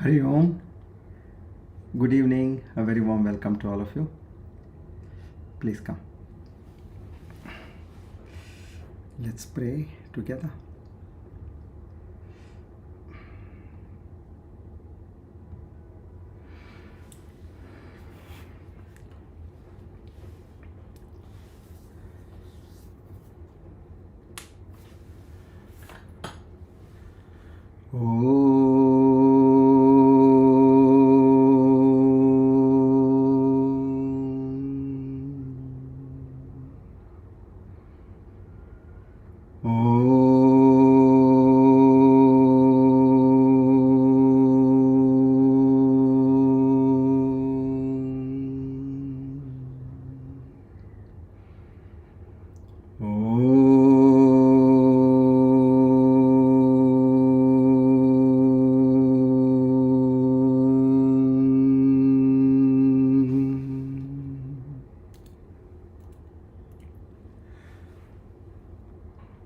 Hari Om. Good evening. A very warm welcome to all of you. Please come. Let's pray together.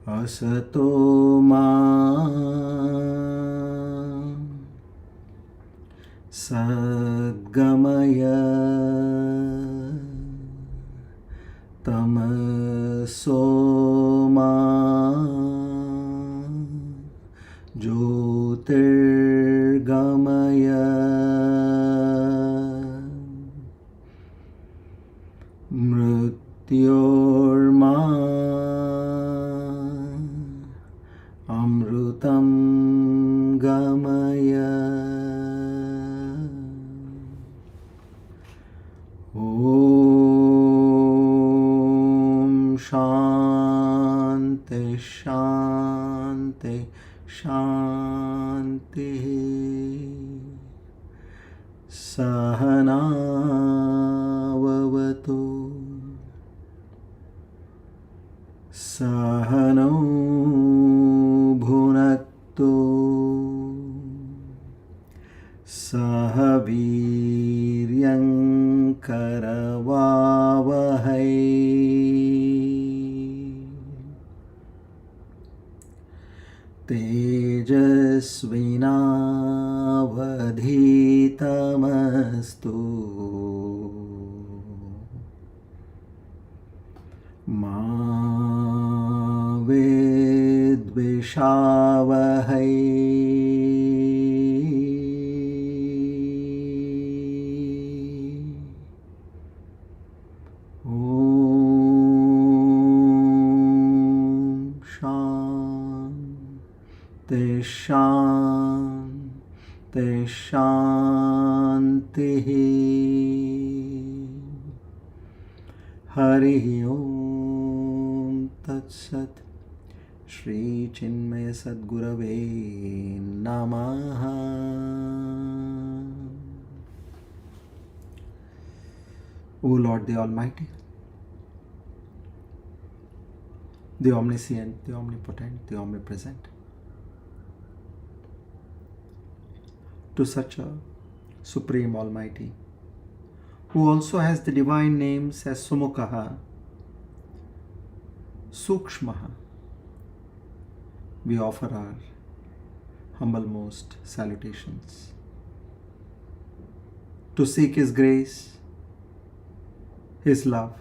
Asato ma sadgamaya tamaso ma jyotirgamaya mrityorma amrutam gamaya. Om Shanti Shanti Shanti. Sahana vavatu Sahano bhunaktu sahaviryam karavavahai tejasvinavadhitamastu ma vidvishavahai. Om Shanti Shanti Shanti. Hari Om Tat Sat. Shri Chinmaya Sadgurave Namaha. O Lord the Almighty, the Omniscient, the Omnipotent, the Omnipresent, to such a Supreme Almighty, who also has the divine names as Sumukhaha, Sukshmaha, we offer our humblemost salutations. To seek His grace, His love,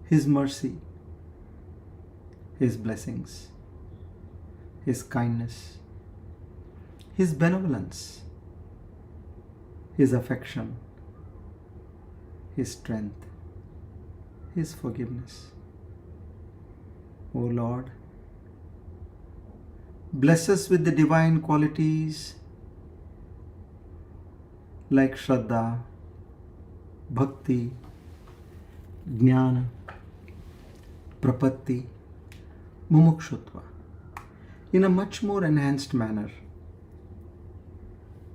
His mercy, His blessings, His kindness, His benevolence, His affection, His strength, His forgiveness. O Lord, bless us with the divine qualities like Shraddha, Bhakti, Jnana, Prapatti, Mumukshutva in a much more enhanced manner,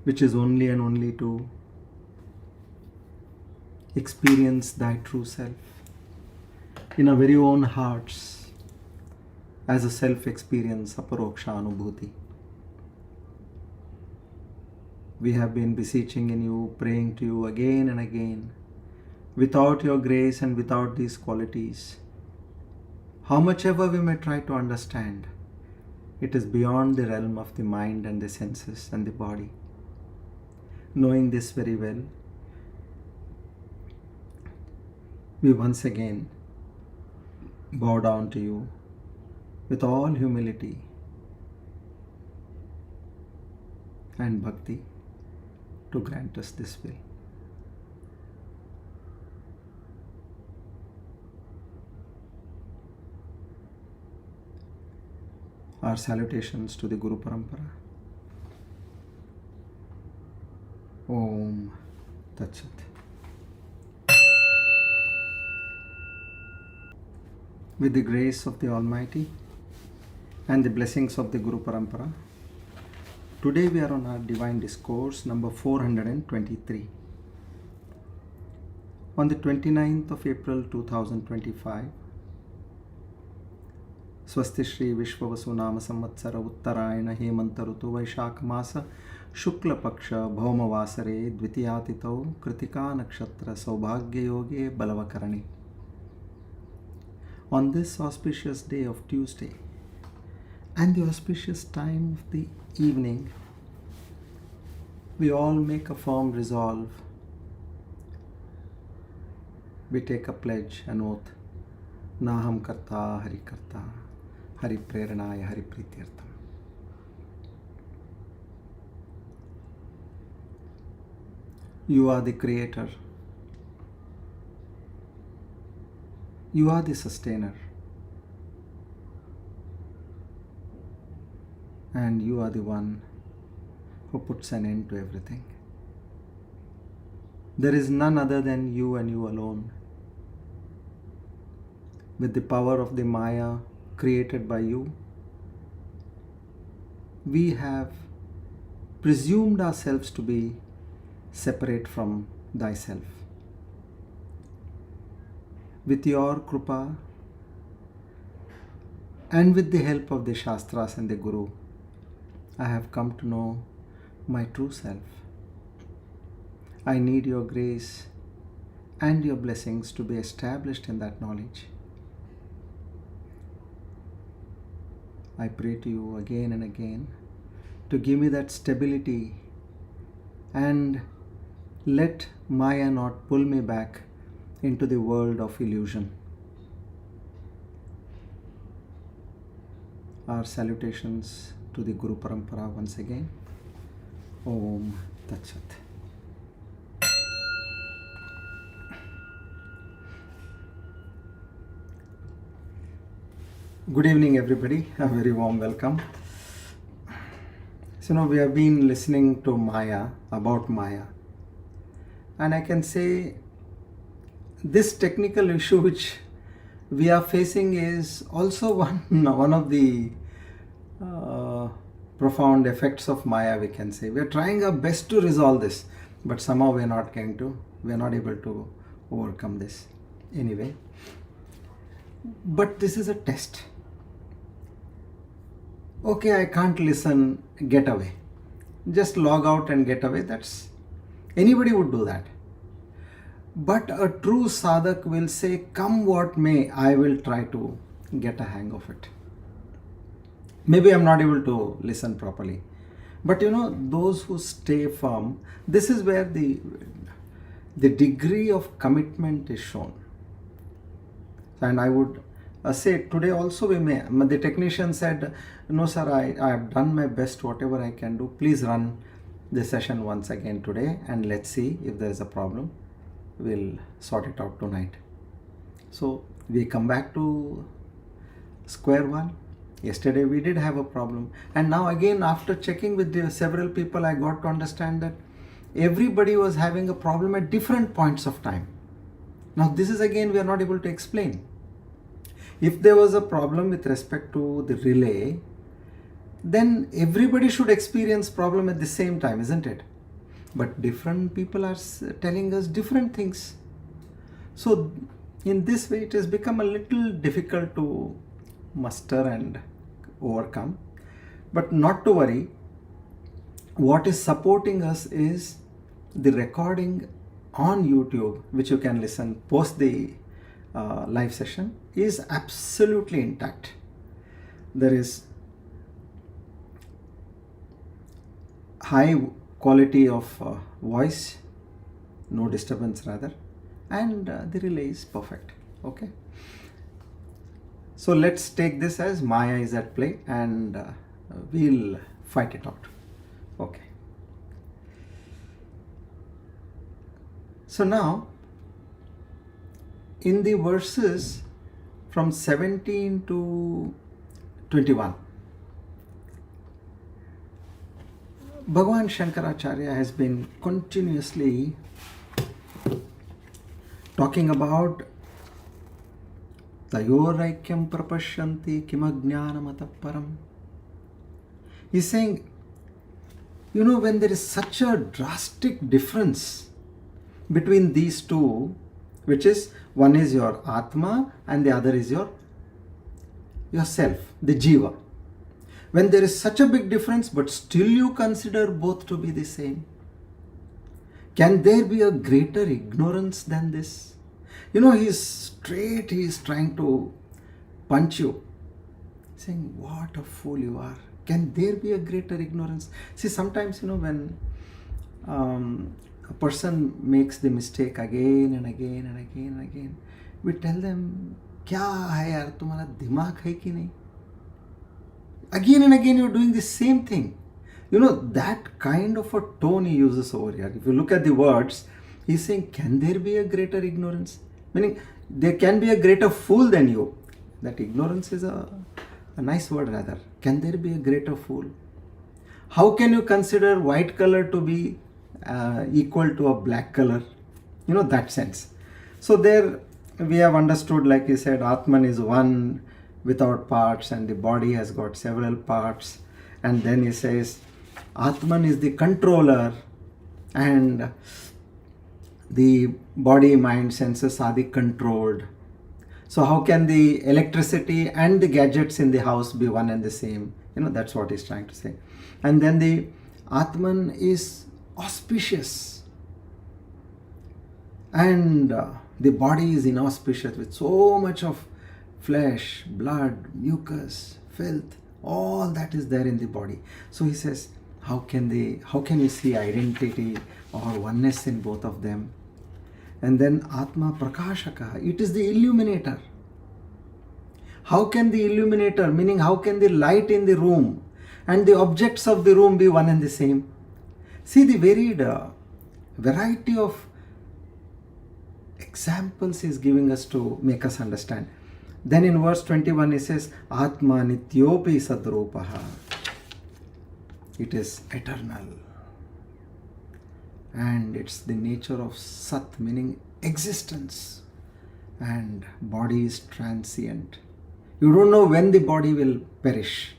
which is only and only to experience Thy true self in our very own hearts as a self-experience, Aparoksha Anubhuthi. We have been beseeching in you, praying to you again and again. Without your grace and without these qualities, how much ever we may try to understand, it is beyond the realm of the mind and the senses and the body. knowing this very well, we once again bow down to you with all humility and bhakti to grant us this will. Our salutations to the Guru Parampara. Om Tat Sat. With the grace of the Almighty and the blessings of the Guru Parampara, today we are on our Divine Discourse number 423. On the 29th of April 2025, Swasti Shri Vishwavasu Nama Samvatsara Uttarayana Hemanta Rutu Vaishakha Masa Shukla Paksha Bhauma Vasare Dvitiyatito Kritika Nakshatra Saubhagya Yoge Balavakarani. On this auspicious day of Tuesday and the auspicious time of the evening, we all make a firm resolve. We take a pledge, an oath. Naham Karta Hari Karta Hari Preranaya Hari Prityartham. You are the creator. You are the sustainer. And you are the one who puts an end to everything. There is none other than you and you alone. With the power of the Maya created by you, we have presumed ourselves to be separate from thyself. With your Krupa and with the help of the Shastras and the Guru, I have come to know my true self. I need your grace and your blessings to be established in that knowledge. I pray to you again and again to give me that stability and let Maya not pull me back into the world of illusion. Our salutations to the Guru Parampara once again. Om Tat Sat. Good evening, everybody. A very warm welcome. So now we have been listening to Maya, about Maya. And I can say this technical issue which we are facing is also one of the profound effects of Maya, we can say. We are trying our best to resolve this, but somehow we are not able to overcome this. Anyway, but this is a test. Okay, I can't listen, get away. Just log out and get away. Anybody would do that. But a true sadhak will say, come what may, I will try to get a hang of it. Maybe I'm not able to listen properly. But those who stay firm, this is where the degree of commitment is shown. And I would say today also the technician said, no sir, I have done my best, whatever I can do. Please run the session once again today and let's see if there is a problem. We'll sort it out tonight. So we come back to square one. Yesterday we did have a problem, and now again after checking with several people, I got to understand that everybody was having a problem at different points of time. Now this is again we are not able to explain. If there was a problem with respect to the relay, then everybody should experience problem at the same time, isn't it? But different people are telling us different things. So in this way it has become a little difficult to muster and overcome. But not to worry. What is supporting us is the recording on YouTube, which you can listen post the live session, is absolutely intact. There is high quality of voice, no disturbance rather, and the relay is perfect. Okay. So let's take this as Maya is at play, and we'll fight it out. Okay. So now, in the verses from 17 to 21, Bhagavan Shankaracharya has been continuously talking about Tayoraikyam prapashyanti kimajnanam param. He's saying, when there is such a drastic difference between these two, which is one is your Atma and the other is yourself, the Jiva. When there is such a big difference, but still you consider both to be the same, can there be a greater ignorance than this? He's trying to punch you, saying, what a fool you are. Can there be a greater ignorance? See, sometimes, when a person makes the mistake again and again and again and again, we tell them, kya hai yaar, tumhara dimag hai ki nahi? Again and again you're doing the same thing. That kind of a tone he uses over here. If you look at the words, he's saying, can there be a greater ignorance? Meaning, there can be a greater fool than you. That ignorance is a nice word rather. Can there be a greater fool? How can you consider white color to be equal to a black color? That sense. So there we have understood, like he said, Atman is one without parts and the body has got several parts. And then he says, Atman is the controller and the body, mind, senses are the controlled. So how can the electricity and the gadgets in the house be one and the same? That's what he's trying to say. And then the Atman is auspicious and the body is inauspicious with so much of flesh, blood, mucus, filth, all that is there in the body. So he says, how can you see identity or oneness in both of them? And then Atma Prakashaka, it is the illuminator. How can the illuminator, meaning how can the light in the room and the objects of the room be one and the same? See the varied variety of examples he is giving us to make us understand. Then in verse 21 he says, Atma nityopi sadrupaha. It is eternal. And it's the nature of Sat, meaning existence. And body is transient. You don't know when the body will perish.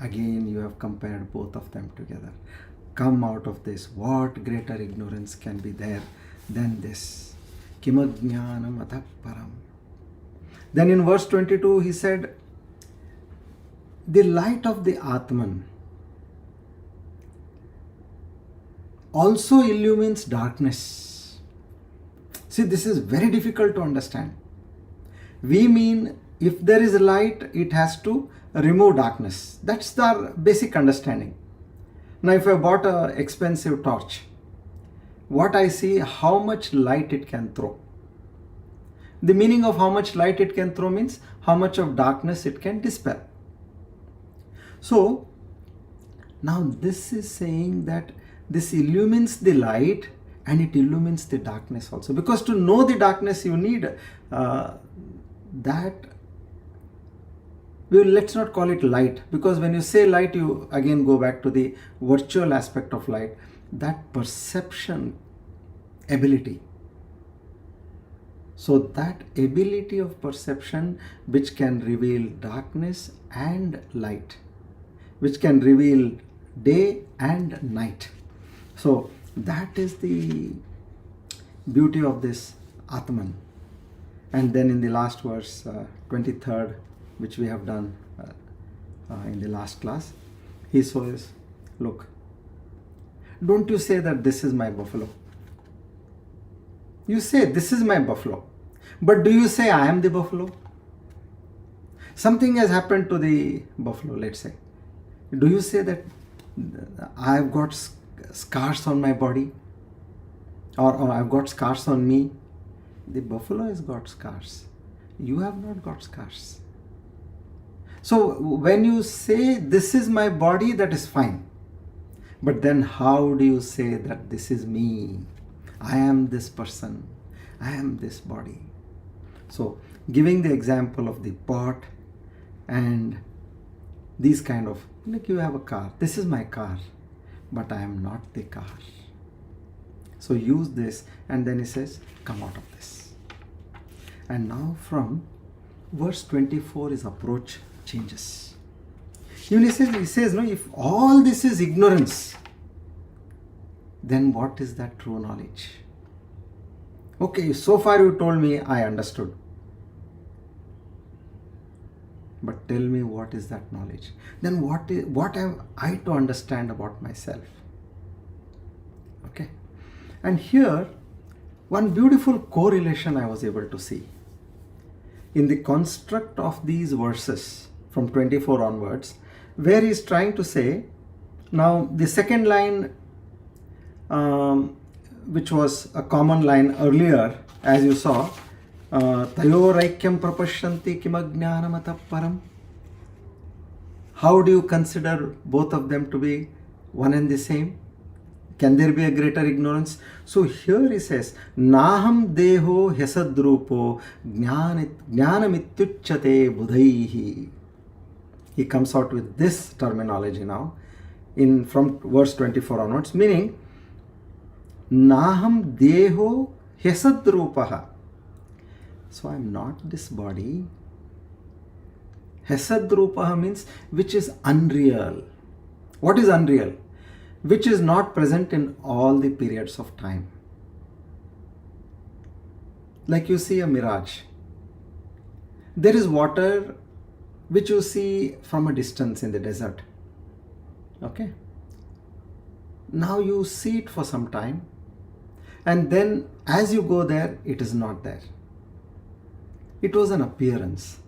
Again, you have compared both of them together. Come out of this. What greater ignorance can be there than this? Kimajnanam atah param. Then in verse 22, he said, the light of the Atman also illumines darkness. See, this is very difficult to understand. We mean if there is light, it has to remove darkness. That's the basic understanding. Now, if I bought an expensive torch, what I see, how much light it can throw. The meaning of how much light it can throw means how much of darkness it can dispel. So, now this is saying that this illumines the light and it illumines the darkness also. Because to know the darkness, you need that. Let's not call it light, because when you say light, you again go back to the virtual aspect of light, that perception ability. So that ability of perception which can reveal darkness and light, which can reveal day and night. So that is the beauty of this Atman. And then in the last verse, 23rd, which we have done in the last class, he says, look, don't you say that this is my buffalo. You say this is my buffalo. But do you say I am the buffalo? Something has happened to the buffalo, let's say. Do you say that I have got scars on my body, or I've got scars on me. The buffalo has got scars. You have not got scars. So when you say this is my body, that is fine. But then how do you say that this is me? I am this person. I am this body. So giving the example of the pot and these kind of, like you have a car. This is my car, but I am not the car. So use this, and then he says, come out of this. And now from verse 24 his approach changes. Even he says, no, if all this is ignorance, then what is that true knowledge? Okay, so far you told me I understood. But tell me, what is that knowledge? Then what am I to understand about myself? Okay. And here, one beautiful correlation I was able to see. In the construct of these verses from 24 onwards, where he is trying to say, now the second line, which was a common line earlier, as you saw, Tayoraikyam prapashyanti kimajnanam param. How do you consider both of them to be one and the same? Can there be a greater ignorance? So here he says, Naham deho hyasadrupo jnanamityuchyate budhaihi. He comes out with this terminology now from verse 24 onwards, meaning Naham deho hyasadrupaha. So I am not this body. Hyasadrupaha means which is unreal. What is unreal? Which is not present in all the periods of time. Like you see a mirage. There is water which you see from a distance in the desert. Okay. Now you see it for some time, and then as you go there, it is not there. It was an appearance.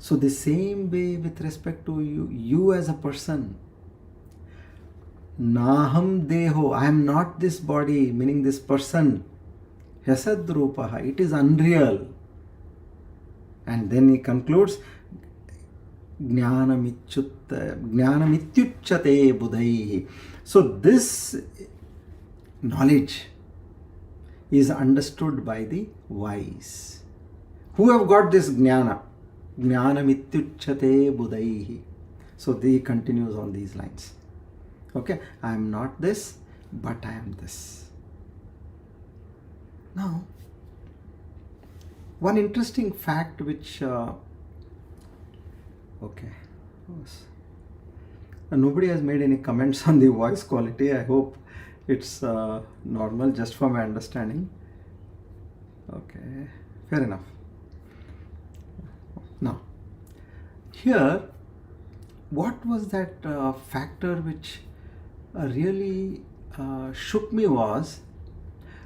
So the same way with respect to you as a person. Naham deho, I am not this body, meaning this person. Hyasadrupaha, it is unreal. And then he concludes, Jnanamityuchyate budhaihi. So this knowledge is understood by the wise, who have got this jnana. Jnanamityuchyate budhaihi. So he continues on these lines. Okay, I am not this, but I am this. Now, one interesting fact which, nobody has made any comments on the voice quality. I hope it's normal, just for my understanding. Okay, fair enough. Now, here, what was that factor which really shook me was,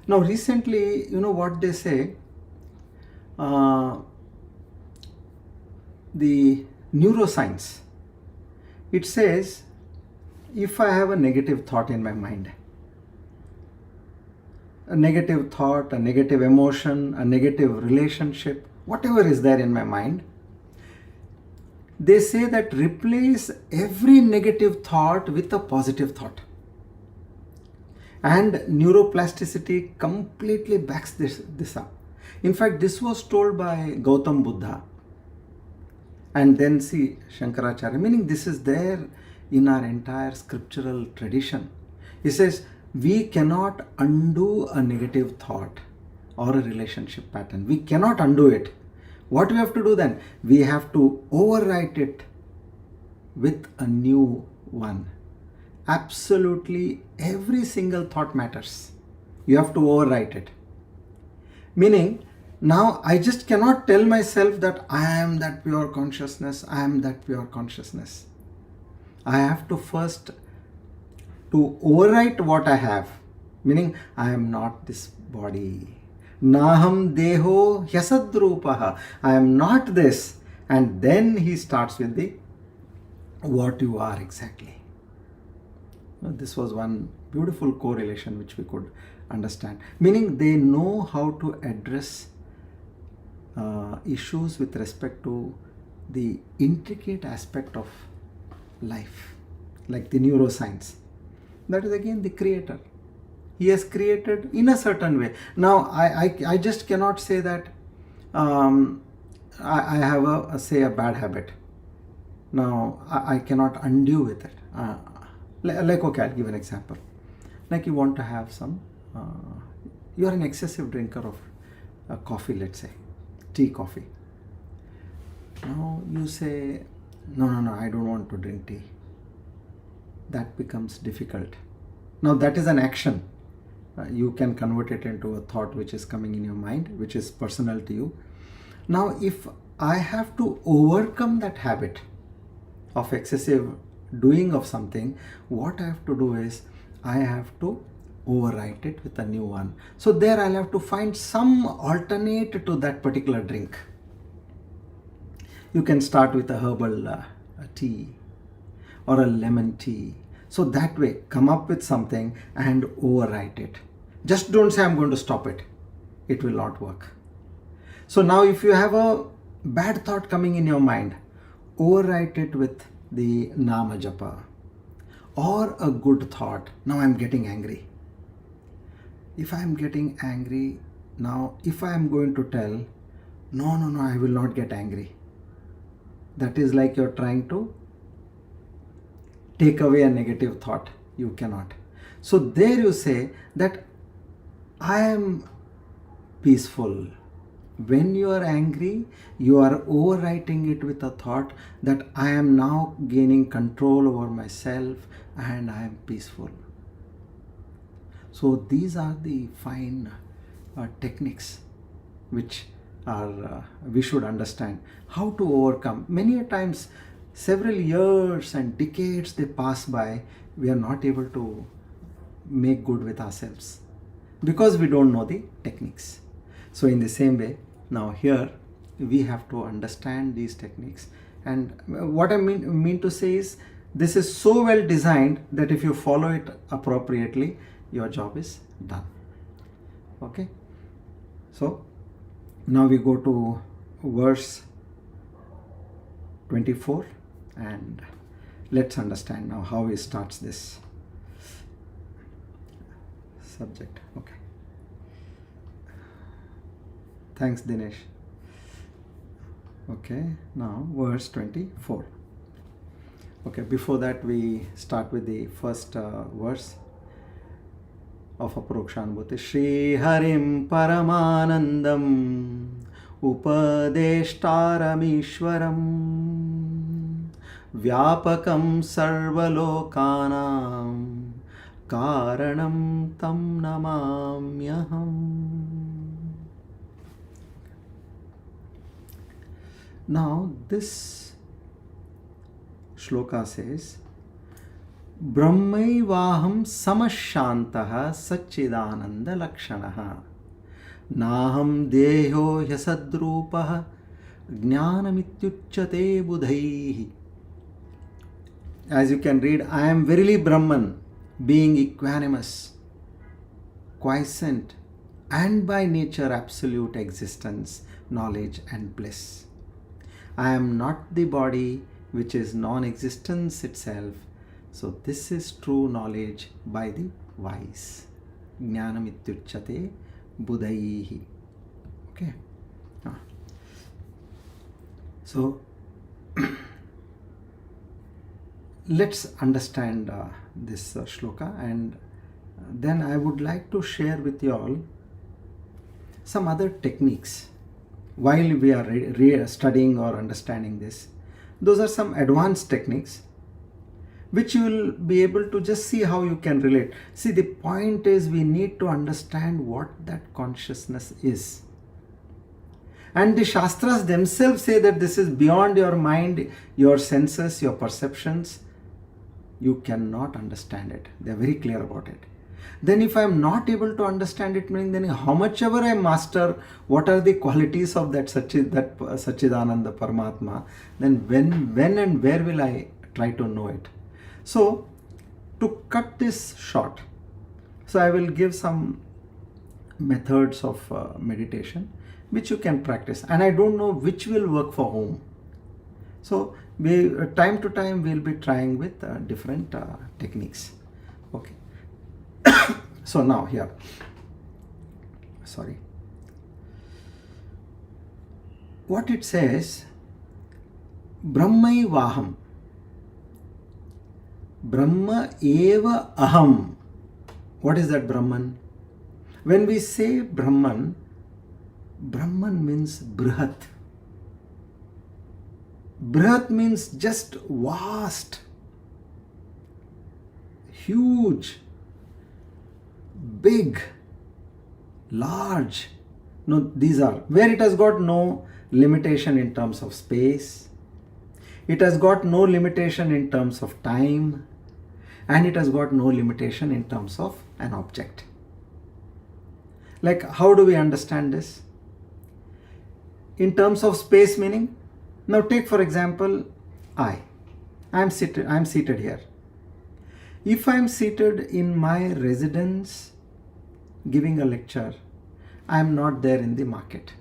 now recently, you know what they say, the neuroscience, it says, if I have a negative thought in my mind, a negative thought, a negative emotion, a negative relationship, whatever is there in my mind, they say that replace every negative thought with a positive thought. And neuroplasticity completely backs this up. In fact, this was told by Gautam Buddha. And then see Shankaracharya, meaning this is there in our entire scriptural tradition. He says, we cannot undo a negative thought or a relationship pattern. We cannot undo it. What we have to do then? We have to overwrite it with a new one. Absolutely every single thought matters. You have to overwrite it. Meaning, now I just cannot tell myself that I am that pure consciousness, I am that pure consciousness. I have to first to overwrite what I have. Meaning, I am not this body. Naham deho hyasadrupaha. I am not this. And then he starts with the what you are exactly. This was one Beautiful correlation which we could understand. Meaning they know how to address issues with respect to the intricate aspect of life, like the neuroscience. That is again the creator. He has created in a certain way. Now, I just cannot say that I have a bad habit. Now, I cannot undo with it. Like, okay, I'll give an example. Like you want to have some, you are an excessive drinker of coffee, let's say, tea, coffee. Now you say, no, I don't want to drink tea. That becomes difficult. Now that is an action. You can convert it into a thought which is coming in your mind, which is personal to you. Now, if I have to overcome that habit of excessive doing of something, what I have to do is I have to overwrite it with a new one. So there I'll have to find some alternate to that particular drink. You can start with a herbal tea or a lemon tea. So that way, come up with something and overwrite it. Just don't say I'm going to stop it. It will not work. So now if you have a bad thought coming in your mind, overwrite it with the Nama Japa or a good thought. Now I'm getting angry. If I'm getting angry, now if I'm going to tell, no, I will not get angry. That is like you're trying to take away a negative thought. You cannot. So there you say that I am peaceful. When you are angry, you are overwriting it with a thought that I am now gaining control over myself and I am peaceful. So these are the fine techniques which are we should understand how to overcome. Many a times, several years and decades they pass by, we are not able to make good with ourselves because we don't know the techniques. So in the same way, now here we have to understand these techniques, and what I mean to say is this is so well designed that if you follow it appropriately, your job is done. Okay, so now we go to verse 24 and let's understand now how he starts this subject. Okay, thanks Dinesh. Okay, now verse 24. Okay, before that we start with the first verse of Aparoksha Anubhuthi. Shri Harim Paramanandam Upadeshtaramishwaram Vyapakam Sarvalokanam Karanam Tam Namamyaham. Now this shloka says, Brahmaivaham samashantaha Satchidananda Lakshanaha Naham Deho Yasadrupaha Jnanamityucchate Budhaihi. As you can read, I am verily Brahman, being equanimous, quiescent, and by nature absolute existence, knowledge and bliss. I am not the body which is non-existence itself. So this is true knowledge by the wise. Jnanamityucchate budhaihi. Okay. So let's understand this shloka, and then I would like to share with you all some other techniques while we are studying or understanding this. Those are some advanced techniques which you will be able to just see how you can relate. See, the point is we need to understand what that consciousness is. And the Shastras themselves say that this is beyond your mind, your senses, your perceptions. You cannot understand it. They are very clear about it. Then if I am not able to understand it, meaning then how much ever I master, what are the qualities of that Satchidananda Paramatma, then when and where will I try to know it? So to cut this short, So I will give some methods of meditation which you can practice, and I don't know which will work for whom. So we time to time we'll be trying with different techniques. Okay. So now here, sorry, what it says, Brahmai Vaham, Brahma eva aham. What is that Brahman? When we say Brahman, Brahman means Brihat. Brihat means just vast, huge, big, large. No, these are where it has got no limitation in terms of space. It has got no limitation in terms of time, and it has got no limitation in terms of an object. Like, how do we understand this? In terms of space meaning, now take for example, I am seated here. If I am seated in my residence giving a lecture, I am not there in the market,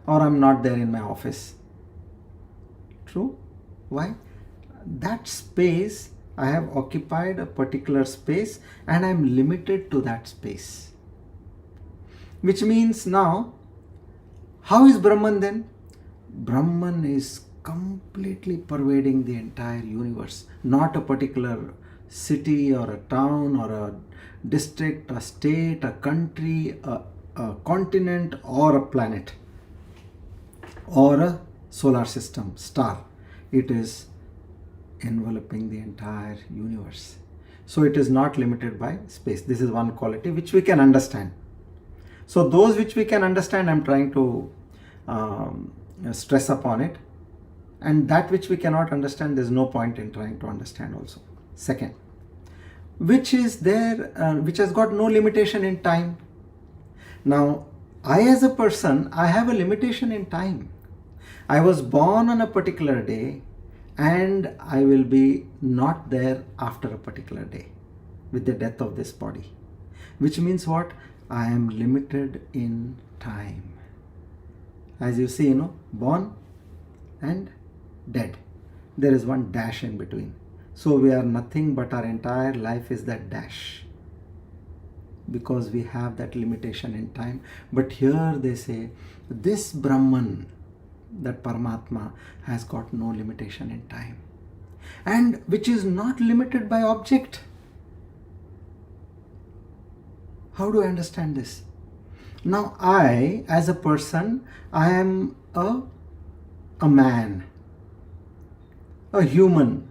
or I am not there in my office. True? Why? That space, I have occupied a particular space and I am limited to that space. Which means now, how is Brahman then? Brahman is completely pervading the entire universe, not a particular city or a town or a district, a state, a country, a continent, or a planet, or a solar system, star. It is enveloping the entire universe. So it is not limited by space. This is one quality which we can understand. So those which we can understand, I'm trying to stress upon it. And that which we cannot understand, there's no point in trying to understand also. Second, which is there, which has got no limitation in time. Now, I as a person, I have a limitation in time. I was born on a particular day and I will be not there after a particular day with the death of this body. Which means what? I am limited in time. As you see, born and dead. There is one dash in between. So we are nothing but our entire life is that dash. Because we have that limitation in time. But here they say, this Brahman, that Paramatma, has got no limitation in time. And which is not limited by object. How do I understand this? Now I, as a person, I am a man, a human,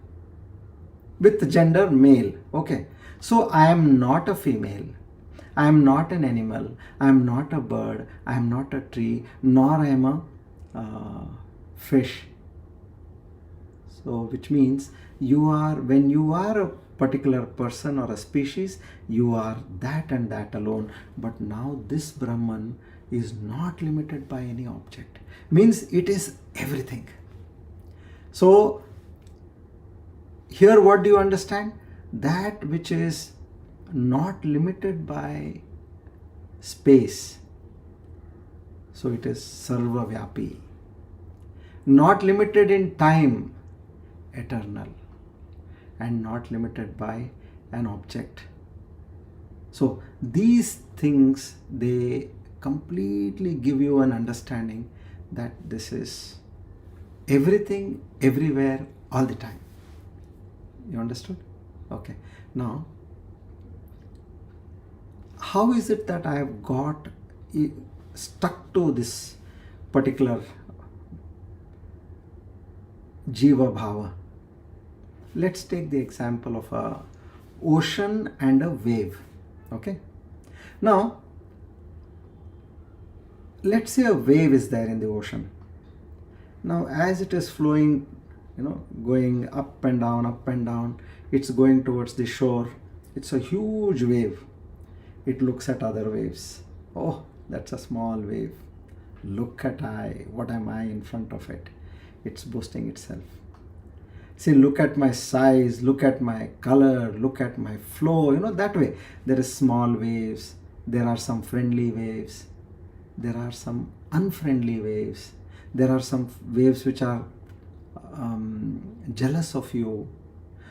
with gender male. Okay. So I am not a female. I am not an animal. I am not a bird. I am not a tree, nor I am a fish. So which means when you are a particular person or a species, you are that and that alone. But now this Brahman is not limited by any object. Means it is everything. So here what do you understand? That which is not limited by space. So it is Sarva Vyapi. Not limited in time, eternal. And not limited by an object. So these things, they completely give you an understanding that this is everything, everywhere, all the time. You understood? Okay. Now, how is it that I have got stuck to this particular Jiva Bhava? Let's take the example of a ocean and a wave. Okay. Now, let's say a wave is there in the ocean. Now, as it is flowing, going up and down, it's going towards the shore. It's a huge wave. It looks at other waves. Oh, that's a small wave. Look at what am I in front of it? It's boasting itself. See, look at my size, look at my color, look at my flow, that way. There is small waves, there are some friendly waves, there are some unfriendly waves, there are some waves which are jealous of you.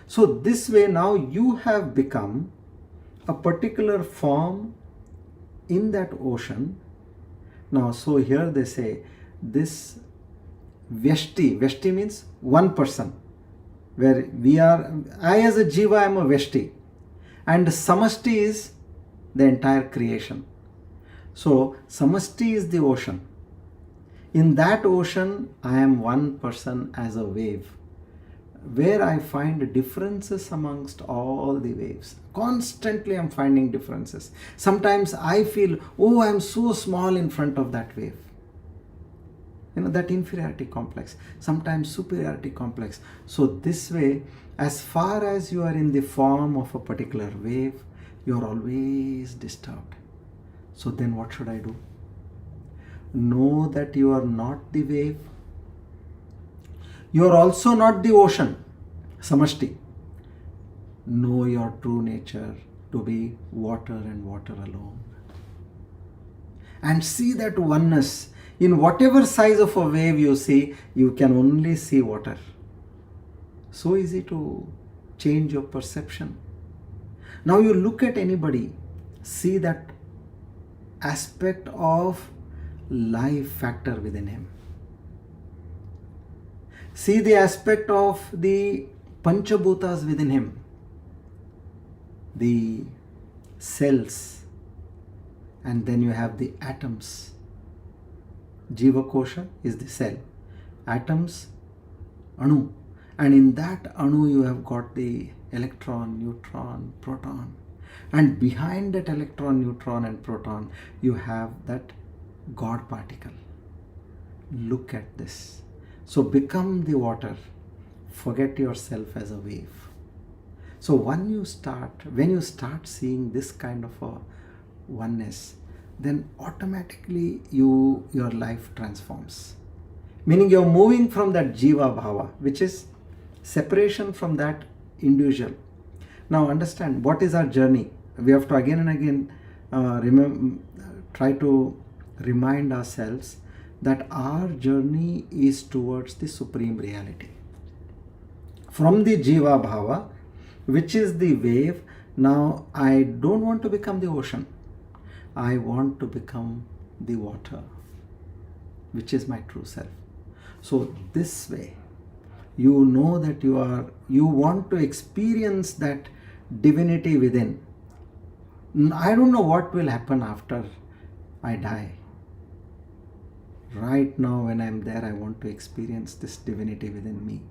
So this way now you have become a particular form in that ocean. Now, so here they say this Vyashti means one person, where we are, I as a Jiva am a Vyashti, and Samashti is the entire creation. So Samashti is the ocean. In that ocean, I am one person as a wave, where I find differences amongst all the waves. Constantly I'm finding differences. Sometimes I feel, oh, I'm so small in front of that wave. That inferiority complex, sometimes superiority complex. So this way, as far as you are in the form of a particular wave, you are always disturbed. So then what should I do? Know that you are not the wave. You are also not the ocean, Samashti. Know your true nature to be water and water alone. And see that oneness. In whatever size of a wave you see, you can only see water. So easy to change your perception. Now you look at anybody, see that aspect of life factor within him. See the aspect of the Panchabhutas within him, the cells, and then you have the atoms. Jiva Kosha is the cell, atoms, Anu, and in that Anu you have got the electron, neutron, proton, and behind that electron, neutron and proton you have that God particle. Look at this. So become the water, forget yourself as a wave. So when you start seeing this kind of a oneness, then automatically your life transforms. Meaning you're moving from that Jiva Bhava, which is separation from that individual. Now understand, what is our journey? We have to again and again try to remind ourselves that our journey is towards the Supreme Reality. From the Jiva Bhava, which is the wave, now I don't want to become the ocean. I want to become the water, which is my true self. So this way, you know that you want to experience that divinity within. I don't know what will happen after I die. Right now when I'm there, I want to experience this divinity within me.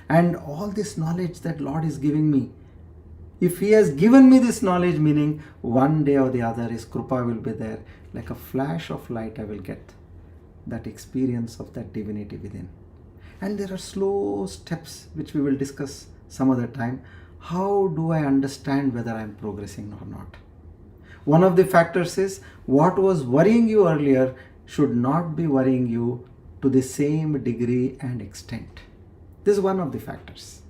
And all this knowledge that Lord is giving me, if He has given me this knowledge, meaning one day or the other His Krupa will be there, like a flash of light I will get that experience of that divinity within. And there are slow steps which we will discuss some other time. How do I understand whether I am progressing or not? One of the factors is what was worrying you earlier should not be worrying you to the same degree and extent. This is one of the factors.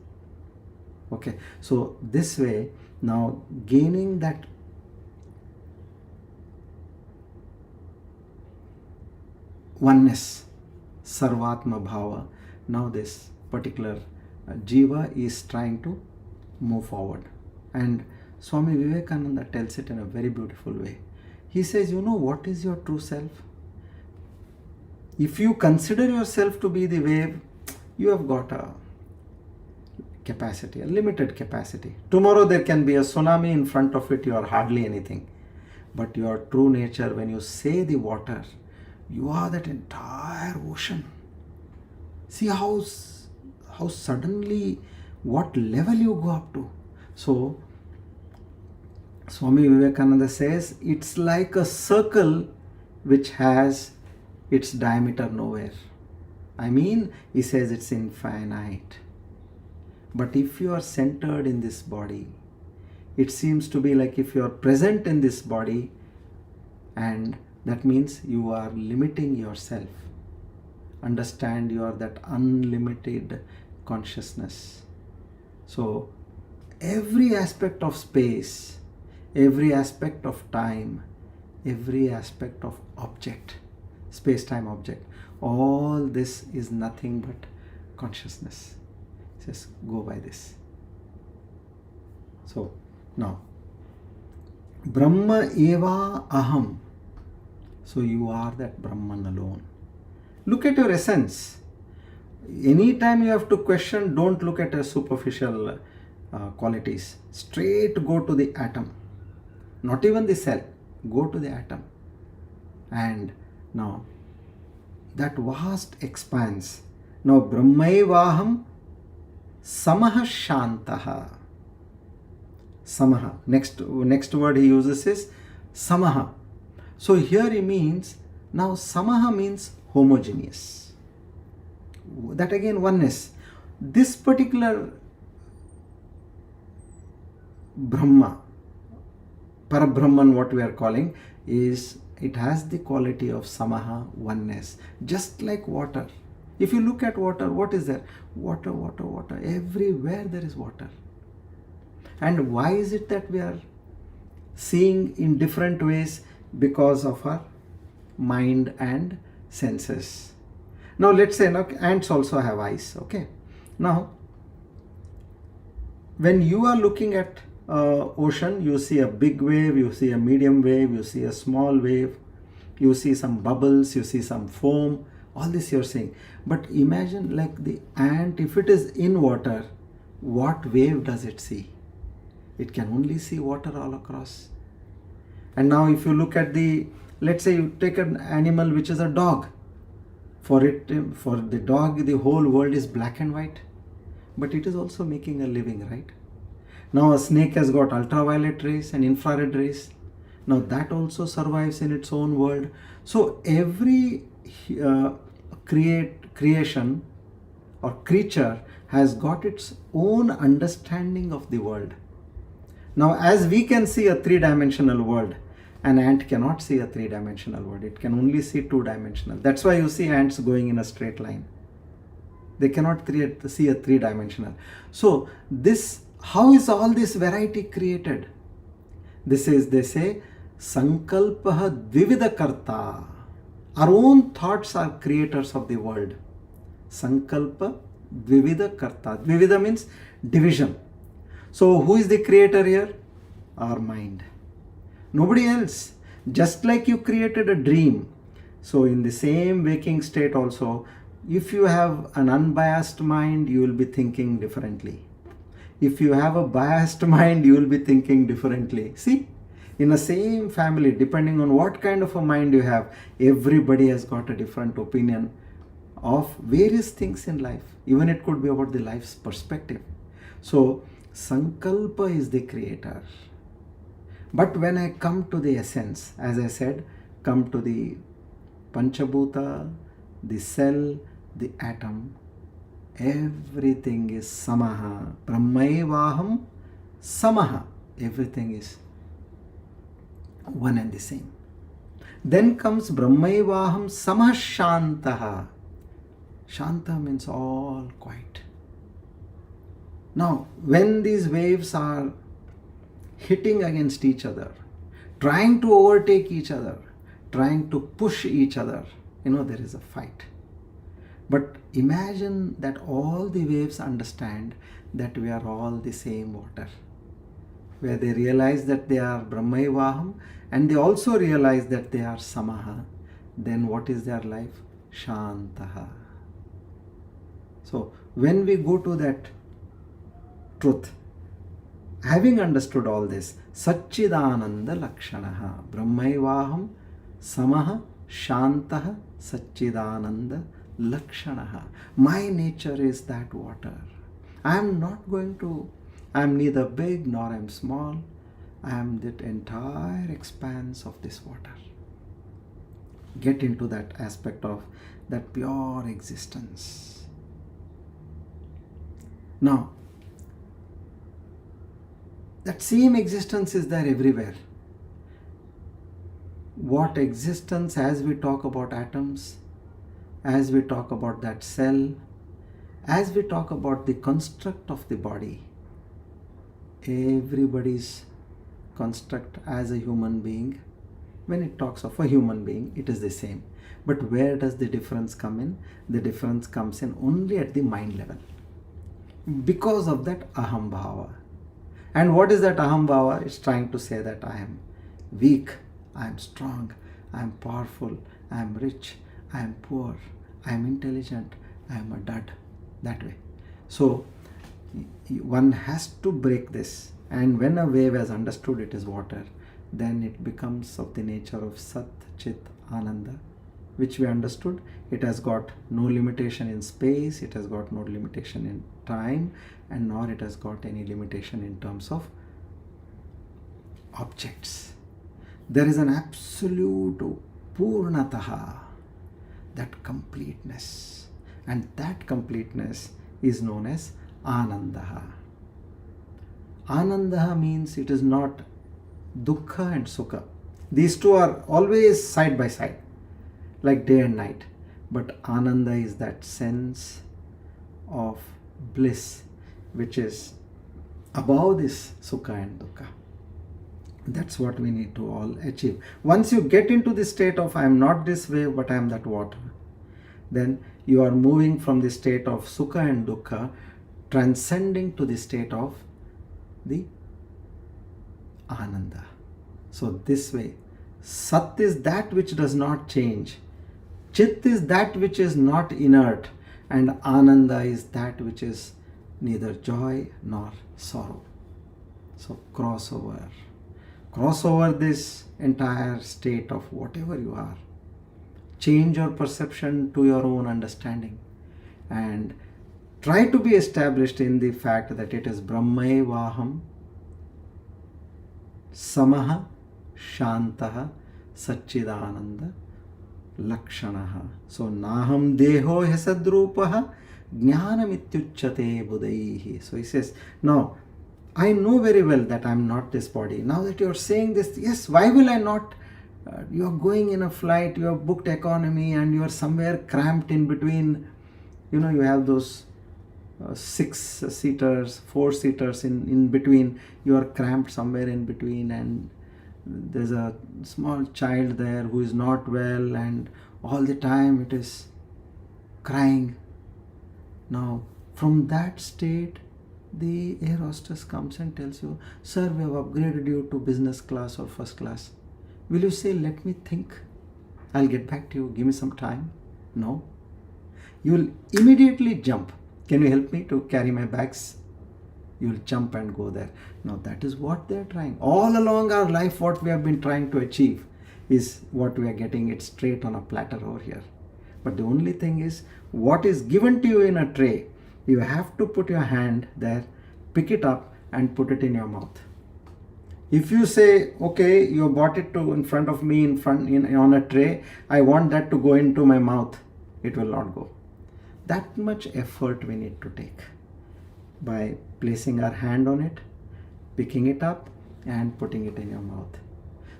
Okay, so this way, now gaining that oneness, Sarvatma Bhava, now this particular Jiva is trying to move forward. And Swami Vivekananda tells it in a very beautiful way. He says, you know what is your true self? If you consider yourself to be the wave, you have got a capacity, a limited capacity. Tomorrow there can be a tsunami in front of it, you are hardly anything. But your true nature, when you say the water, you are that entire ocean. See how suddenly, what level you go up to. So, Swami Vivekananda says, it's like a circle which has its diameter nowhere. I mean, he says it's infinite. But if you are centered in this body, it seems to be like if you are present in this body, and that means you are limiting yourself. Understand you are that unlimited consciousness. So every aspect of space, every aspect of time, every aspect of object, space-time object, all this is nothing but consciousness. Just go by this. So now, Brahma eva aham. So you are that Brahman alone. Look at your essence. Anytime you have to question, don't look at a superficial qualities. Straight go to the atom. Not even the cell. Go to the atom. And now, that vast expanse. Now, Brahmaivaham samaha shantaha. Samaha. Next word he uses is samaha. So here he means, now samaha means homogeneous. That again oneness. This particular Brahma, Parabrahman, what we are calling, is it has the quality of samaha, oneness, just like water. If you look at water, what is there? Water, water, water. Everywhere there is water. And why is it that we are seeing in different ways? Because of our mind and senses. Now let's say, now ants also have eyes. Okay. Now, when you are looking at ocean, you see a big wave, you see a medium wave, you see a small wave, you see some bubbles, you see some foam, all this you're seeing. But imagine like the ant, if it is in water, what wave does it see? It can only see water all across. And now if you look at the, let's say you take an animal which is a dog. For the dog, the whole world is black and white. But it is also making a living, right? Now a snake has got ultraviolet rays and infrared rays. Now that also survives in its own world. So every creation or creature has got its own understanding of the world. Now as we can see a three-dimensional world, an ant cannot see a three-dimensional world. It can only see two-dimensional. That's why you see ants going in a straight line. They cannot see a three-dimensional. So this, how is all this variety created? This is, they say, Sankalpaha Dvivida Karta. Our own thoughts are creators of the world. Sankalpa Dvivida Karta. Dvivida means division. So who is the creator here? Our mind. Nobody else. Just like you created a dream. So in the same waking state also, if you have an unbiased mind, you will be thinking differently. If you have a biased mind, you will be thinking differently. See, in the same family, depending on what kind of a mind you have, everybody has got a different opinion of various things in life. Even it could be about the life's perspective. So, Sankalpa is the creator. But when I come to the essence, as I said, come to the Panchabhuta, the cell, the atom, everything is samaha. Brahmaivaham samaha. Everything is one and the same. Then comes Brahmaivaham samah shantaha. Shanta means all quiet. Now, when these waves are hitting against each other, trying to overtake each other, trying to push each other, there is a fight. But imagine that all the waves understand that we are all the same water. Where they realize that they are Brahmaivaham and they also realize that they are Samaha. Then what is their life? Shantaha. So when we go to that truth, having understood all this, Satchidananda Lakshanaha, Brahmaivaham Samaha Shantaha Satchidananda Lakshanaha. My nature is that water. I am neither big nor I am small. I am that entire expanse of this water. Get into that aspect of that pure existence. Now, that same existence is there everywhere. What existence, as we talk about atoms, as we talk about that cell, As we talk about the construct of the body, everybody's construct as a human being, when it talks of a human being, it is the same. But where does the difference come in? The difference comes in only at the mind level. Because of that aham bhava. And what is that aham bhava? It's trying to say that I am weak, I am strong, I am powerful, I am rich, I am poor, I am intelligent, I am a dud. That way. So one has to break this. And when a wave has understood it is water, then it becomes of the nature of Sat, Chit, Ananda, which we understood. It has got no limitation in space, it has got no limitation in time, and nor it has got any limitation in terms of objects. There is an absolute Purnataha, that completeness. And that completeness is known as Anandaha. Anandaha means it is not Dukkha and Sukha. These two are always side by side, like day and night. But Ananda is that sense of bliss which is above this Sukha and Dukkha. That's what we need to all achieve. Once you get into the state of I am not this wave but I am that water, then you are moving from the state of Sukha and Dukkha, transcending to the state of the Ananda. So this way, Sat is that which does not change, Chit is that which is not inert, and Ananda is that which is neither joy nor sorrow. So cross over this entire state of whatever you are. Change your perception to your own understanding and try to be established in the fact that it is Brahmaevaham Samaha Shantaha Satchidananda Lakshanaha. So Naham Deho Hesadrupaha Jnanamityucchate Budaihi. So he says, now I know very well that I am not this body. Now that you are saying this, yes, why will I not? You are going in a flight, you have booked economy and you are somewhere cramped in between. You know, you have those 6-seaters, 4-seaters in between. You are cramped somewhere in between and there's a small child there who is not well and all the time it is crying. Now, from that state, the air hostess comes and tells you, sir, we have upgraded you to business class or first class. Will you say, let me think, I'll get back to you, give me some time? No. You will immediately jump. Can you help me to carry my bags? You will jump and go there. Now that is what they are trying. All along our life, what we have been trying to achieve is what we are getting it straight on a platter over here. But the only thing is, what is given to you in a tray, you have to put your hand there, pick it up and put it in your mouth. If you say, okay, you brought it to in front of me on a tray, I want that to go into my mouth, it will not go. That much effort we need to take by placing our hand on it, picking it up and putting it in your mouth.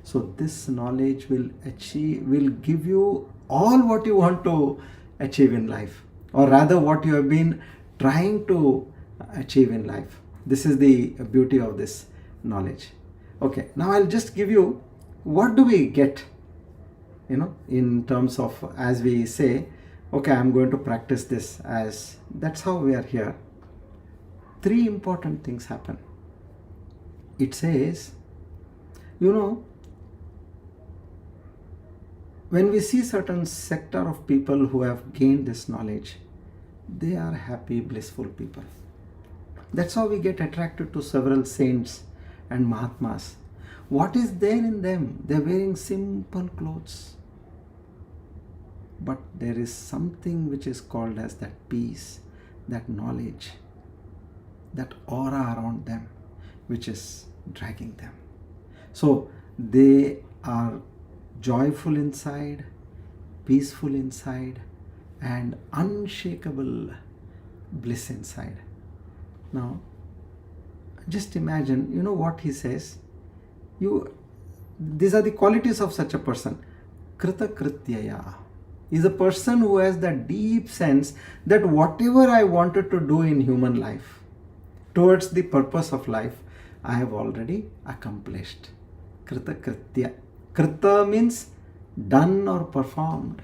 So this knowledge will give you all what you want to achieve in life, or rather what you have been trying to achieve in life. This is the beauty of this knowledge. Okay, now I'll just give you what do we get, in terms of, as we say, okay, I'm going to practice this, as that's how we are here. 3 important things happen. It says, when we see certain sector of people who have gained this knowledge, they are happy, blissful people. That's how we get attracted to several saints and Mahatmas. What is there in them? They're wearing simple clothes. But there is something which is called as that peace, that knowledge, that aura around them, which is dragging them. So they are joyful inside, peaceful inside, and unshakable bliss inside. Now, just imagine, what he says. These are the qualities of such a person. Krita krityaya. is a person who has that deep sense that whatever I wanted to do in human life, towards the purpose of life, I have already accomplished. Krita kritya. Krita means done or performed.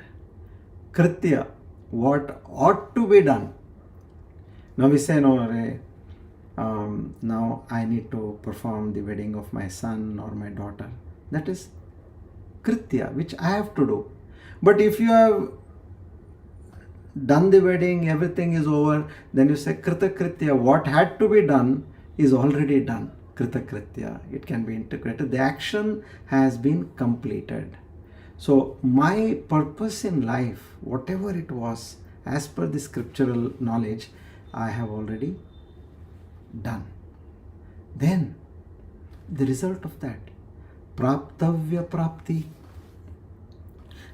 Kritya, what ought to be done. Now we say, no, now I need to perform the wedding of my son or my daughter. That is kritya, which I have to do. But if you have done the wedding, everything is over, then you say krita kritya, what had to be done is already done. Krita kritya, it can be integrated. The action has been completed. So my purpose in life, whatever it was, as per the scriptural knowledge, I have already done. Then the result of that, praptavya prapti,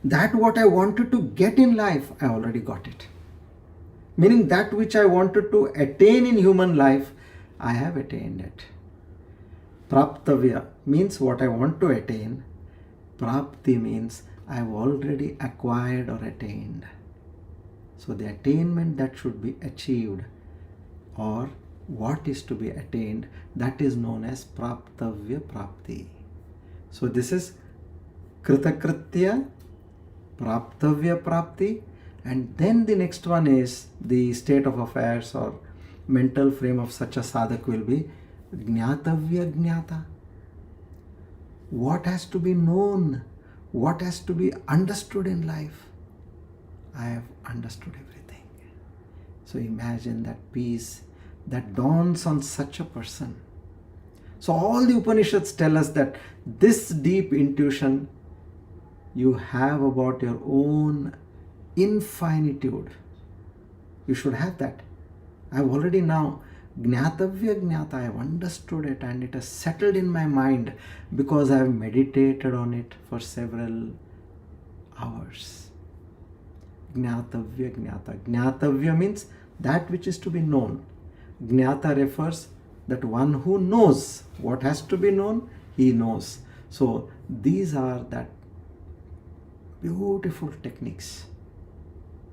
that what I wanted to get in life, I already got it. Meaning that which I wanted to attain in human life, I have attained it. Praptavya means what I want to attain. Prapti means I have already acquired or attained. So the attainment that should be achieved, or what is to be attained, that is known as praptavya prapti. So this is kritakritya, praptavya prapti, and then the next one is the state of affairs or mental frame of such a sadhak will be jnatavya jnata. What has to be known, what has to be understood in life, I have understood everything. So imagine that peace that dawns on such a person. So all the Upanishads tell us that this deep intuition you have about your own infinitude. You should have that. I have already now jnatavya jnata, I have understood it and it has settled in my mind because I have meditated on it for several hours. Jnatavya jnata. Jnatavya means that which is to be known. Jnata refers that one who knows what has to be known, he knows. So these are that beautiful techniques,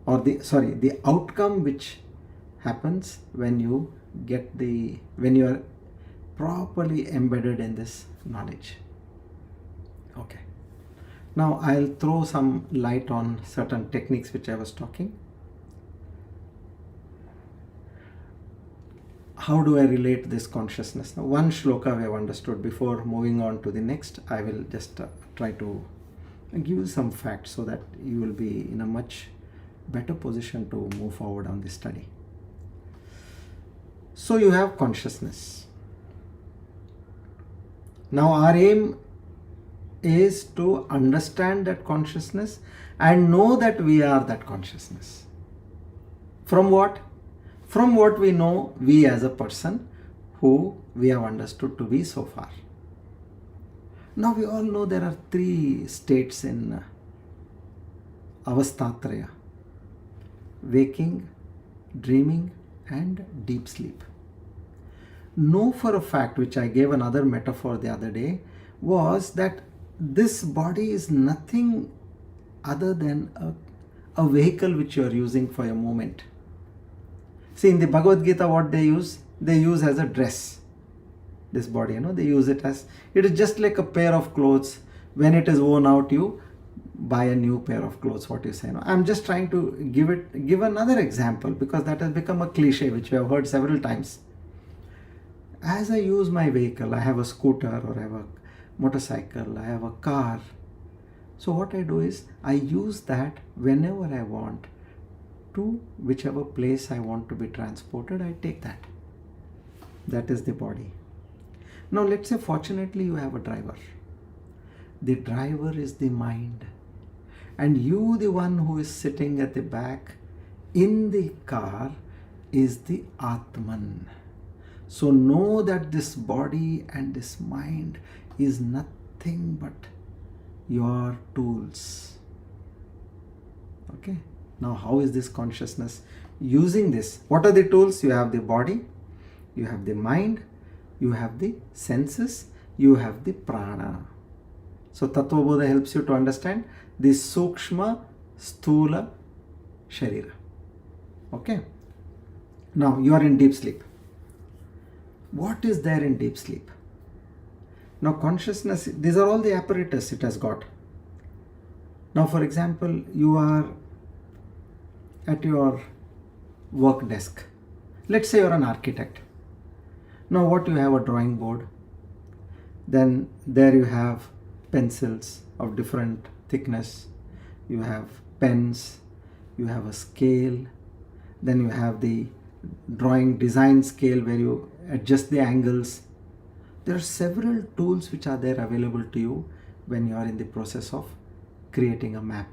or the outcome which happens when you are properly embedded in this knowledge. Okay. Now I'll throw some light on certain techniques which I was talking. How do I relate this consciousness? Now, one shloka we have understood. Before moving on to the next, I will just try to give you some facts so that you will be in a much better position to move forward on this study. So you have consciousness. Now our aim is to understand that consciousness and know that we are that consciousness. From what? From what we know, we as a person who we have understood to be so far. Now we all know there are three states in Avastatraya: waking, dreaming and deep sleep. Know for a fact, which I gave another metaphor the other day, was that this body is nothing other than a vehicle which you are using for a moment. See, in the Bhagavad Gita, what they use as a dress. This body, they use it as, it is just like a pair of clothes. When it is worn out, you buy a new pair of clothes, what you say. I'm just trying to give another example because that has become a cliche which we have heard several times. As I use my vehicle, I have a scooter or I have a motorcycle, I have a car. So what I do is I use that whenever I want to whichever place I want to be transported, I take that. That is the body. Now let's say fortunately you have a driver. The driver is the mind. And you, the one who is sitting at the back in the car, is the Atman. So know that this body and this mind is nothing but your tools. Okay. Now how is this consciousness using this? What are the tools? You have the body, you have the mind, you have the senses, you have the prana. So Tattva Bodha helps you to understand the Sukshma, sthula sharira. Okay. Now you are in deep sleep. What is there in deep sleep? Now consciousness, these are all the apparatus it has got. Now for example, you are at your work desk. Let's say you're an architect. Now what you have, a drawing board. Then there you have pencils of different thickness. You have pens. You have a scale. Then you have the drawing design scale where you adjust the angles. There are several tools which are there available to you when you are in the process of creating a map.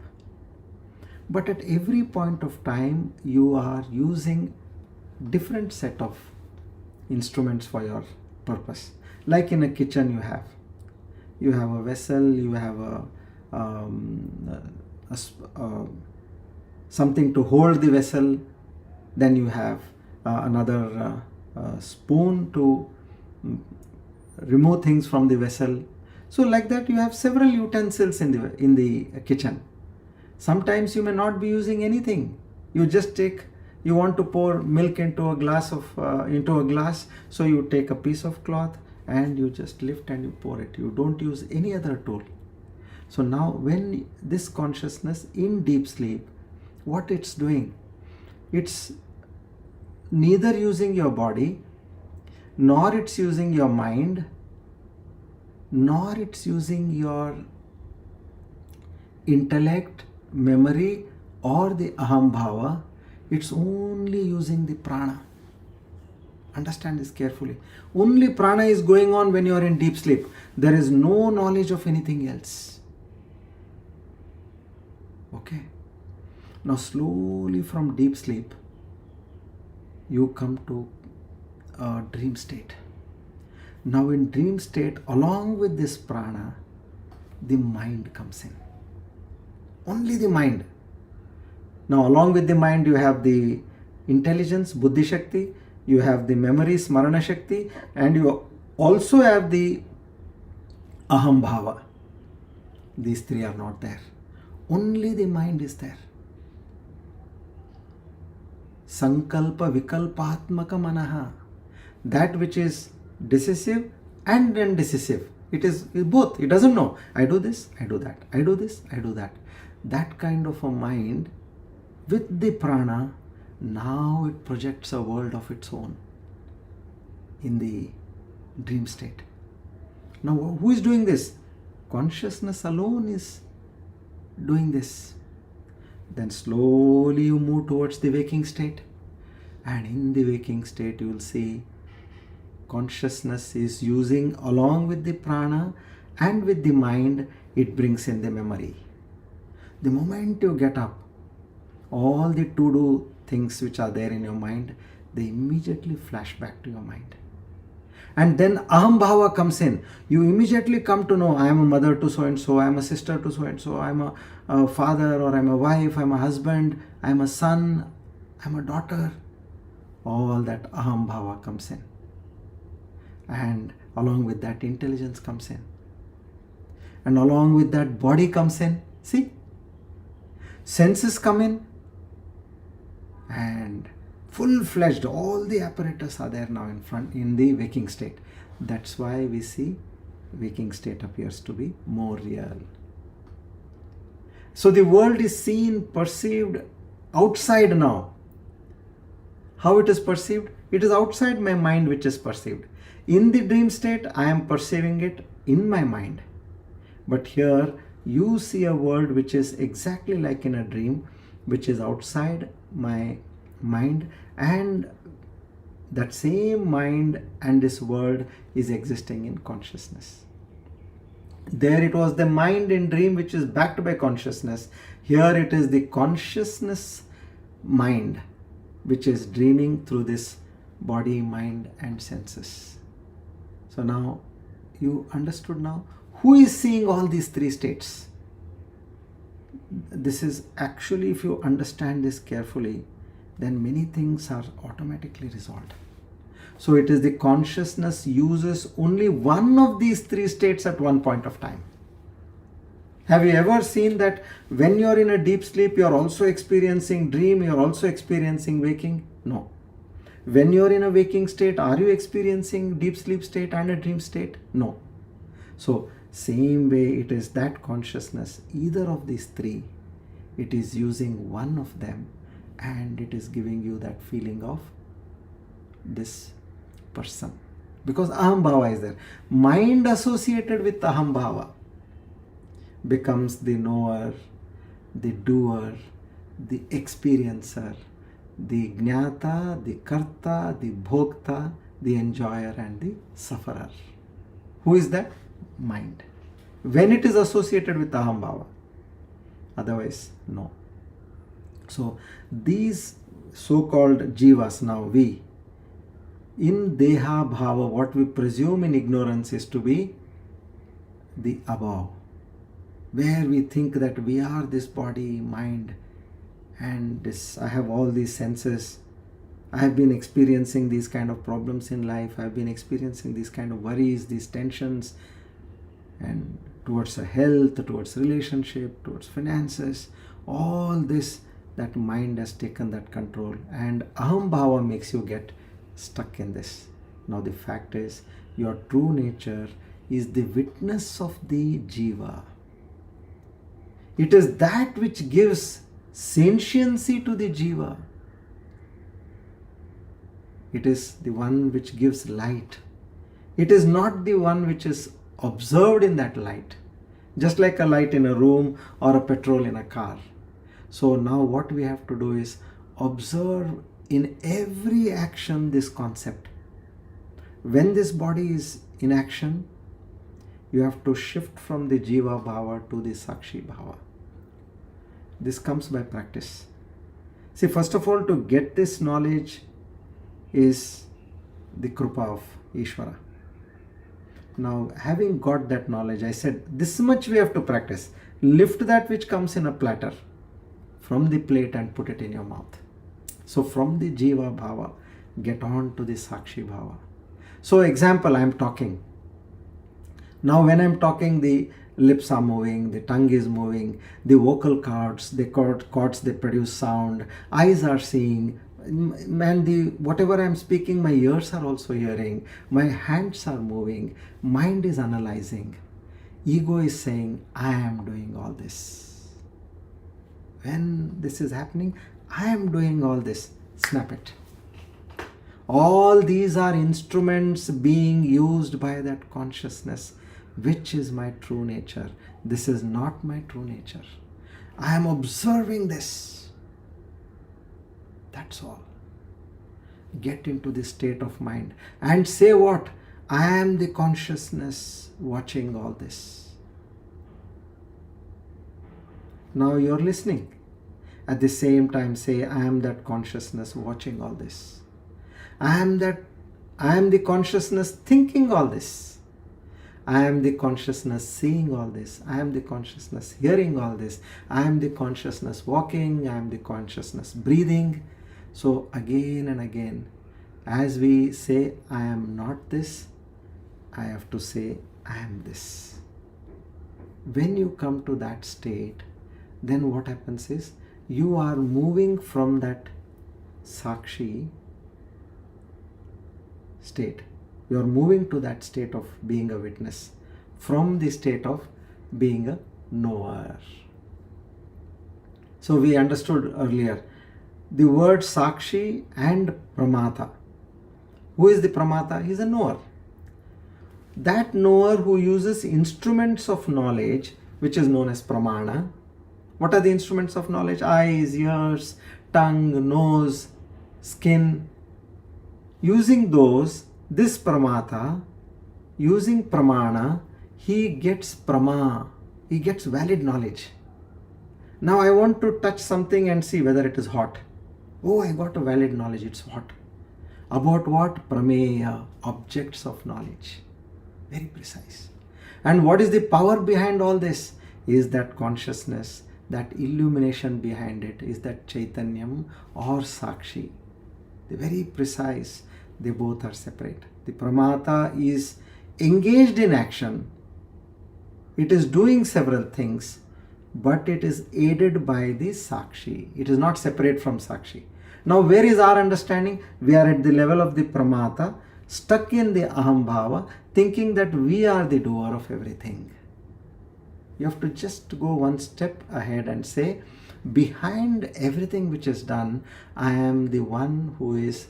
But at every point of time, you are using different set of instruments for your purpose. Like in a kitchen, you have a vessel, you have something to hold the vessel. Then you have another spoon to remove things from the vessel. So like that, you have several utensils in the kitchen. Sometimes you may not be using anything. You just you want to pour milk into a glass, so you take a piece of cloth and you just lift and you pour it. You don't use any other tool. So now when this consciousness in deep sleep, what it's doing, it's neither using your body, nor it's using your mind, nor it's using your intellect, memory, or the aham bhava. It's only using the prana. Understand this carefully. Only prana is going on when you are in deep sleep. There is no knowledge of anything else. Okay. Now slowly from deep sleep, you come to a dream state. Now in dream state, along with this prana, the mind comes in. Only the mind. Now along with the mind, you have the intelligence, buddhi shakti, you have the memory, smarana shakti, and you also have the aham bhava. These three are not there. Only the mind is there. Sankalpa vikalpatmaka manaha. That which is decisive and indecisive. It is both. It doesn't know. I do this, I do that. I do this, I do that. That kind of a mind with the prana, now it projects a world of its own in the dream state. Now who is doing this? Consciousness alone is doing this. Then slowly you move towards the waking state, and in the waking state you will see consciousness is using, along with the prana and with the mind, it brings in the memory. The moment you get up, all the to-do things which are there in your mind, they immediately flash back to your mind. And then aham bhava comes in. You immediately come to know, I am a mother to so and so, I am a sister to so and so, I am a father, or I am a wife, I am a husband, I am a son, I am a daughter. All that aham bhava comes in. And along with that, intelligence comes in. And along with that, body comes in. See? Senses come in. And full-fledged, all the apparatus are there now in front in the waking state. That's why we see waking state appears to be more real. So the world is seen, perceived outside now. How it is perceived? It is outside my mind which is perceived. In the dream state, I am perceiving it in my mind. But here, you see a world which is exactly like in a dream, which is outside my mind, and that same mind and this world is existing in consciousness. There it was the mind in dream which is backed by consciousness. Here it is the consciousness mind which is dreaming through this body, mind and senses. So now you understood now who is seeing all these three states. This is actually, if you understand this carefully, then many things are automatically resolved. So it is the consciousness uses only one of these three states at one point of time. Have you ever seen that when you're in a deep sleep, you're also experiencing dream, you're also experiencing waking? No. When you're in a waking state, are you experiencing deep sleep state and a dream state? No. So, same way it is that consciousness, either of these three, it is using one of them and it is giving you that feeling of this person. Because Aham Bhava is there. Mind associated with Aham Bhava becomes the knower, the doer, the experiencer, the Jnata, the Karta, the Bhokta, the enjoyer and the sufferer. Who is that? Mind. When it is associated with Aham Bhava. Otherwise, no. So, these so-called jivas, now we, in Deha Bhava, what we presume in ignorance is to be the above, where we think that we are this body, mind, and this, I have all these senses. I have been experiencing these kind of problems in life. I have been experiencing these kind of worries, these tensions, and towards health, towards relationship, towards finances, all this, that mind has taken that control, and Aham Bhava makes you get stuck in this. Now the fact is, your true nature is the witness of the jiva. It is that which gives sentiency to the jiva. It is the one which gives light. It is not the one which is observed in that light, just like a light in a room or a petrol in a car. So now what we have to do is observe in every action this concept. When this body is in action, you have to shift from the jiva bhava to the sakshi bhava. This comes by practice. See, first of all, to get this knowledge is the krupa of Ishvara. Now, having got that knowledge, I said this much we have to practice. Lift that which comes in a platter from the plate and put it in your mouth. So from the jiva bhava, get on to the sakshi bhava. So example, I am talking. Now when I am talking, the lips are moving, the tongue is moving, the vocal cords, the cords, they produce sound, eyes are seeing, and the whatever I am speaking, my ears are also hearing, my hands are moving, mind is analyzing, ego is saying, I am doing all this. When this is happening, I am doing all this. Snap it. All these are instruments being used by that consciousness, which is my true nature. This is not my true nature. I am observing this. That's all. Get into this state of mind and say what? I am the consciousness watching all this. Now you're listening. At the same time say, I am that consciousness watching all this. I am the consciousness thinking all this. I am the consciousness seeing all this. I am the consciousness hearing all this. I am the consciousness walking. I am the consciousness breathing. So again and again, as we say, I am not this, I have to say, I am this. When you come to that state, then what happens is, you are moving from that sakshi state. You are moving to that state of being a witness, from the state of being a knower. So we understood earlier the word sakshi and pramata. Who is the pramata? He is a knower. That knower who uses instruments of knowledge, which is known as pramana. What are the instruments of knowledge? Eyes, ears, tongue, nose, skin. Using those, this pramata, using pramana, he gets prama, he gets valid knowledge. Now I want to touch something and see whether it is hot. Oh, I got a valid knowledge, it's hot. About what? Prameya, objects of knowledge. Very precise. And what is the power behind all this? Is that consciousness, that illumination behind it, is that Chaitanyam or Sakshi. The very precise, they both are separate. The Pramata is engaged in action. It is doing several things, but it is aided by the Sakshi. It is not separate from Sakshi. Now, where is our understanding? We are at the level of the Pramata, stuck in the Aham Bhava, thinking that we are the doer of everything. You have to just go one step ahead and say, behind everything which is done, I am the one who is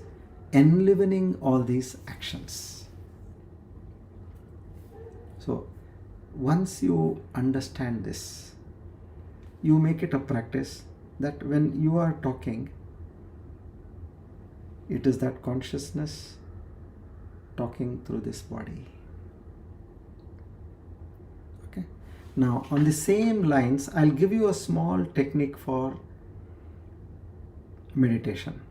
enlivening all these actions. So, once you understand this, you make it a practice that when you are talking, it is that consciousness talking through this body. Okay. Now, on the same lines, I'll give you a small technique for meditation.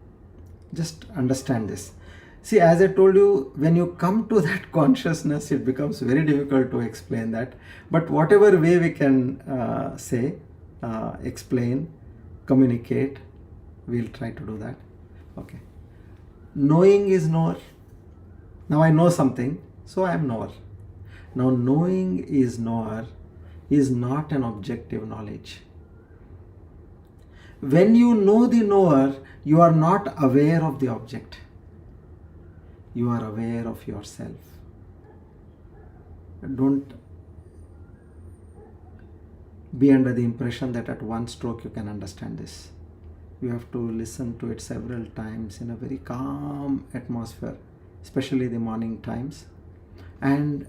Just understand this. See, as I told you, when you come to that consciousness, it becomes very difficult to explain that. But whatever way we can explain, communicate, we'll try to do that. Okay. Knowing is knower. Now I know something, so I am knower. Now knowing is knower is not an objective knowledge. When you know the knower, you are not aware of the object. You are aware of yourself. Don't be under the impression that at one stroke you can understand this. You have to listen to it several times in a very calm atmosphere, especially the morning times, and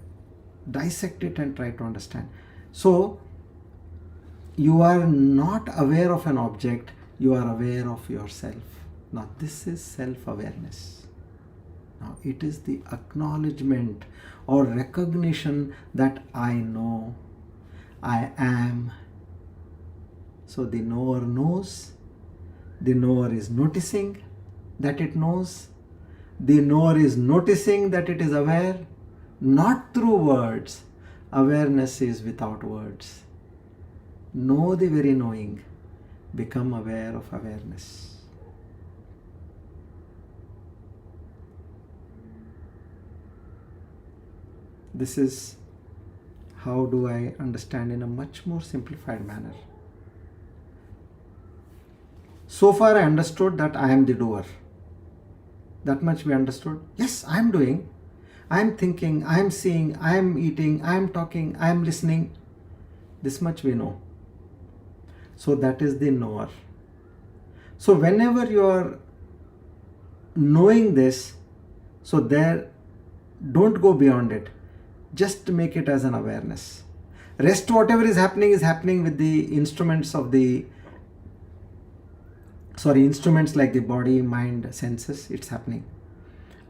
dissect it and try to understand. So, you are not aware of an object, you are aware of yourself. Now, this is self-awareness. Now, it is the acknowledgement or recognition that I know, I am. So, the knower knows, the knower is noticing that it knows, the knower is noticing that it is aware, not through words. Awareness is without words. Know the very knowing, become aware of awareness. This is how do I understand in a much more simplified manner. So far I understood that I am the doer. That much we understood. Yes, I am doing. I am thinking, I am seeing, I am eating, I am talking, I am listening. This much we know. So that is the knower. So whenever you are knowing this, so there, don't go beyond it. Just make it as an awareness. Rest, whatever is happening with the instruments of the instruments like the body, mind, senses, it's happening.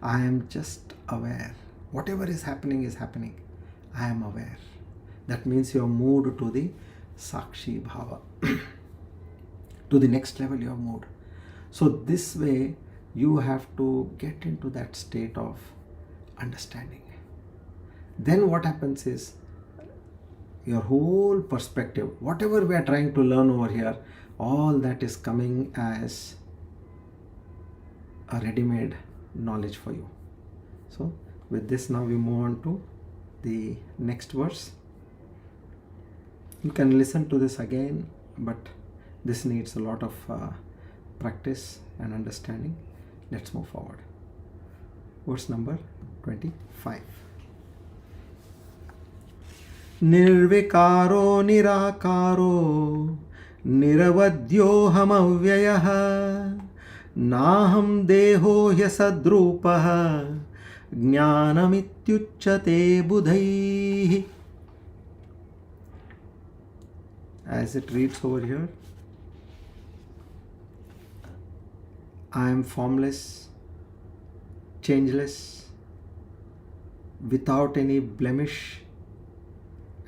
I am just aware. Whatever is happening. I am aware. That means you have moved to the Sakshi Bhava. To the next level you have moved. So this way you have to get into that state of understanding. Then what happens is your whole perspective, whatever we are trying to learn over here, all that is coming as a ready-made knowledge for you. So with this now we move on to the next verse. You can listen to this again, but this needs a lot of practice and understanding. Let's move forward. Verse number 25. Nirvikaro nirakaro niravadyohamavyayah naham deho hyasadrupah jnanamityucchate budhaihi. As it reads over here, I am formless, changeless, without any blemish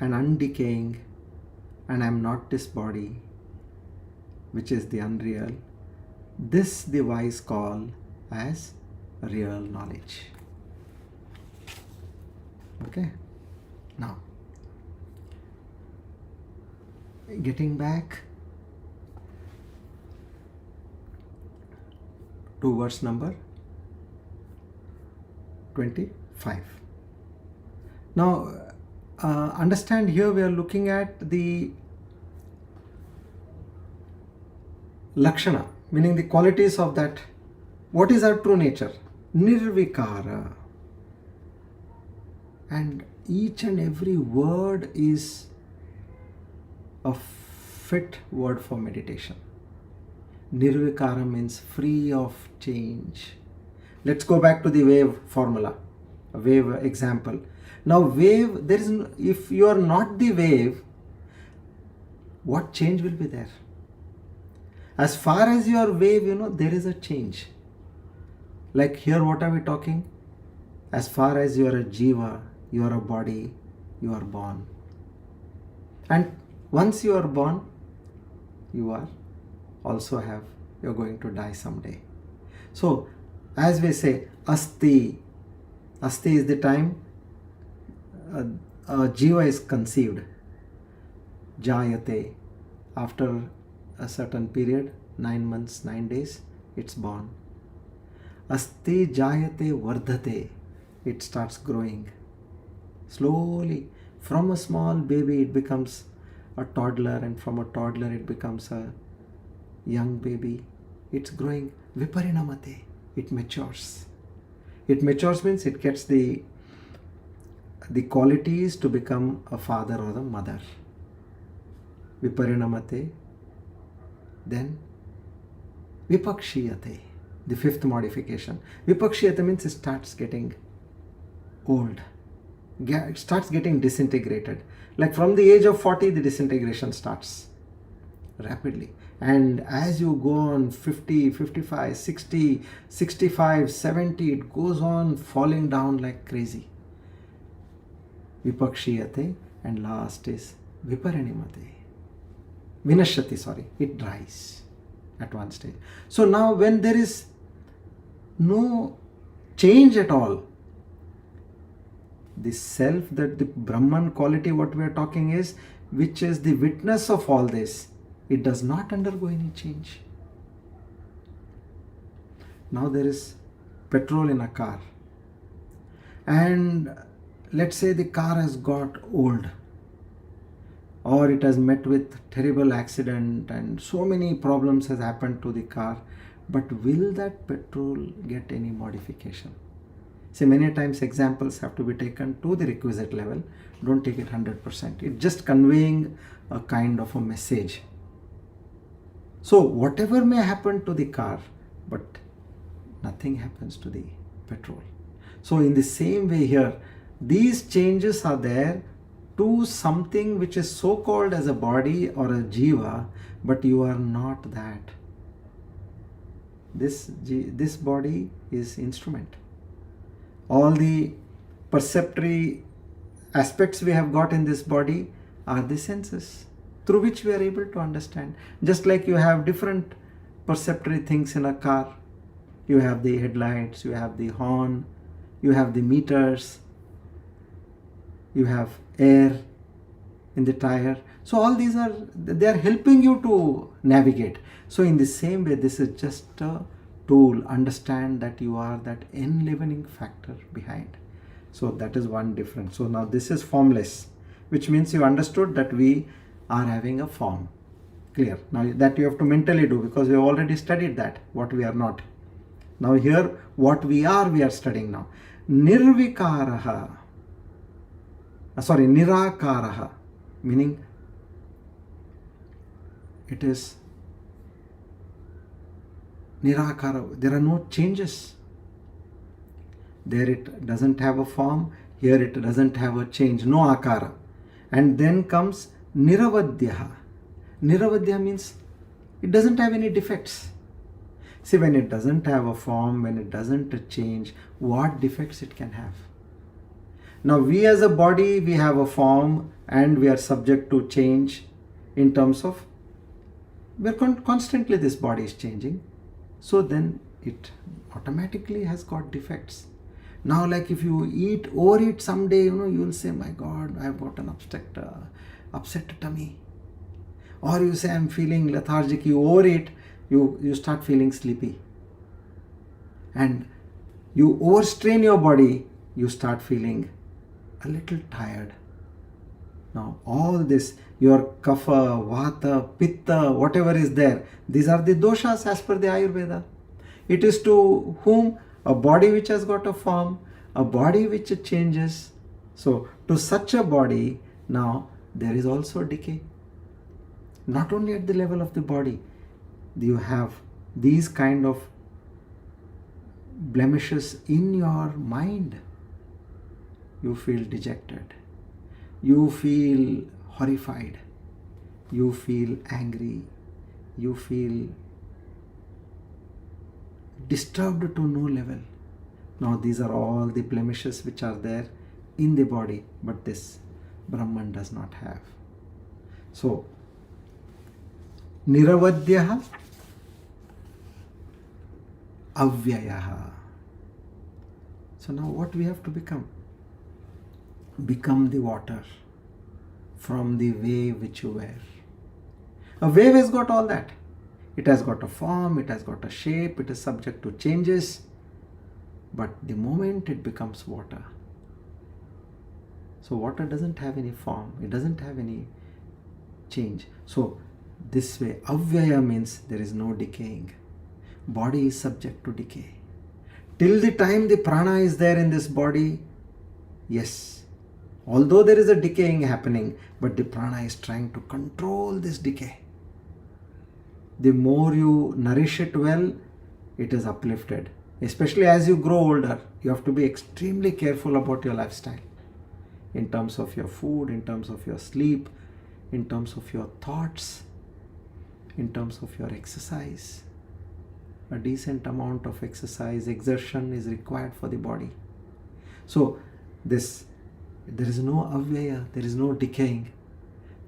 and undecaying, and I am not this body, which is the unreal. This the wise call as real knowledge. Okay, now getting back to verse number 25. Now understand here we are looking at the lakshana, meaning the qualities of that. What is our true nature? Nirvikara. And each and every word is a fit word for meditation. Nirvikara means free of change. Let's go back to the wave formula, a wave example. Now wave, there is no, if you are not the wave, what change will be there? As far as you are wave, there is a change. Like here, what are we talking? As far as you are a jiva, you are a body, you are born. And once you are born, you are you're going to die someday. So, as we say, asti is the time a jiva is conceived. Jayate, after a certain period, 9 months, 9 days, it's born. Asti jayate vardhate, it starts growing. Slowly, from a small baby it becomes a toddler, and from a toddler it becomes a young baby. It's growing. Viparinamate, it matures. It matures means it gets the qualities to become a father or a mother. Viparinamate. Then vipakshiyate, the fifth modification. Vipakshiyate means it starts getting old. It starts getting disintegrated. Like from the age of 40, the disintegration starts rapidly. And as you go on 50, 55, 60, 65, 70, it goes on falling down like crazy. Vipakshiyate, and last is viparinimate. Vinashyati, it dries at one stage. So now when there is no change at all, the self, that the Brahman quality what we are talking is, which is the witness of all this, it does not undergo any change. Now there is petrol in a car, and let's say the car has got old, or it has met with terrible accident and so many problems has happened to the car, but will that petrol get any modification? See, many times examples have to be taken to the requisite level. Don't take it 100%. It's just conveying a kind of a message. So whatever may happen to the car, but nothing happens to the petrol. So in the same way here, these changes are there to something which is so called as a body or a jiva, but you are not that. This body is instrument. All the perceptory aspects we have got in this body are the senses through which we are able to understand. Just like you have different perceptory things in a car. You have the headlights, you have the horn, you have the meters, you have air in the tire. So all these they are helping you to navigate. So in the same way, this is just a tool. Understand that you are that enlivening factor behind. So that is one difference. So now this is formless, which means you understood that we are having a form. Clear? Now that you have to mentally do, because we have already studied that, what we are not. Now here, what we are studying now. Nirvikaraha. Nirakaraha, meaning it is Nirakara. There are no changes. There it doesn't have a form. Here it doesn't have a change. No akara. And then comes Niravadyaha. Niravadya means it doesn't have any defects. See, when it doesn't have a form, when it doesn't change, what defects it can have? Now we as a body, we have a form and we are subject to change in terms of, we're constantly, this body is changing. So then it automatically has got defects. Now like if you overeat someday, you will say, my God, I've got an upset tummy. Or you say, I'm feeling lethargic. You overeat, you start feeling sleepy. And you overstrain your body, you start feeling a little tired. Now all this, your kapha, vata, pitta, whatever is there, these are the doshas as per the Ayurveda. It is to whom? A body which has got a form, a body which changes. So to such a body, now there is also decay. Not only at the level of the body, you have these kind of blemishes in your mind. You feel dejected, you feel horrified, you feel angry, you feel disturbed to no level. Now these are all the blemishes which are there in the body, but this Brahman does not have. So Niravadyaha Avyayaha. So now what we have to become? Become the water from the wave which you were. A wave has got all that. It has got a form, it has got a shape, it is subject to changes. But the moment it becomes water, so water doesn't have any form, it doesn't have any change. So this way, avyaya means there is no decaying. Body is subject to decay. Till the time the prana is there in this body, yes, although there is a decaying happening, but the prana is trying to control this decay. The more you nourish it well, it is uplifted. Especially as you grow older, you have to be extremely careful about your lifestyle. In terms of your food, in terms of your sleep, in terms of your thoughts, in terms of your exercise. A decent amount of exercise, exertion is required for the body. So there is no avyaya, there is no decaying,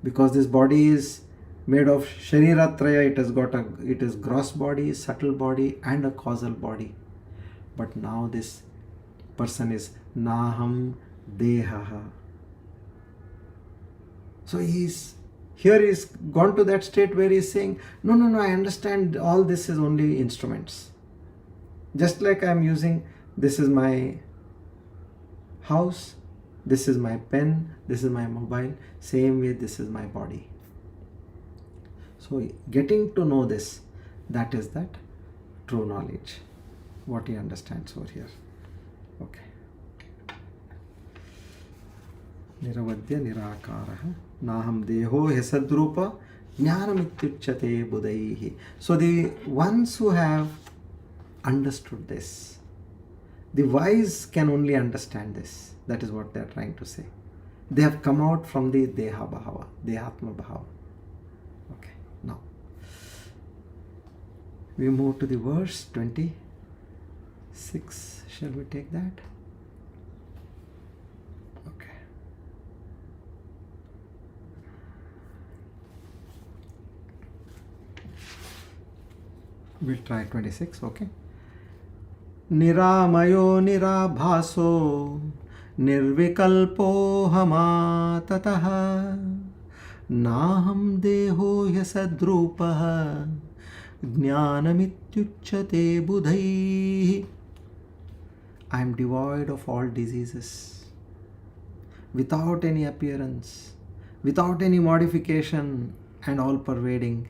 because this body is made of shariratraya. It is gross body, subtle body, and a causal body. But now this person is naham dehaha. So he's gone to that state where he's saying, no, I understand all this is only instruments. Just like I'm using, this is my house, this is my pen, this is my mobile, same way this is my body. So getting to know this, that is that true knowledge, what he understands over here. Okay. Niravadya nirakaraha naham deho hesadrupa jnanamityuchyate budaihi. So the ones who have understood this, the wise can only understand this. That is what they are trying to say. They have come out from the deha bhava, dehatma bhava. Okay, now we move to the verse 26. Shall we take that? Okay. We'll try 26, okay. Niramayo nirabhaso nirvikalpo hamatataha naham deho yasadrupaha jnanamityuchyate budhaihi. I am devoid of all diseases, without any appearance, without any modification, and all pervading.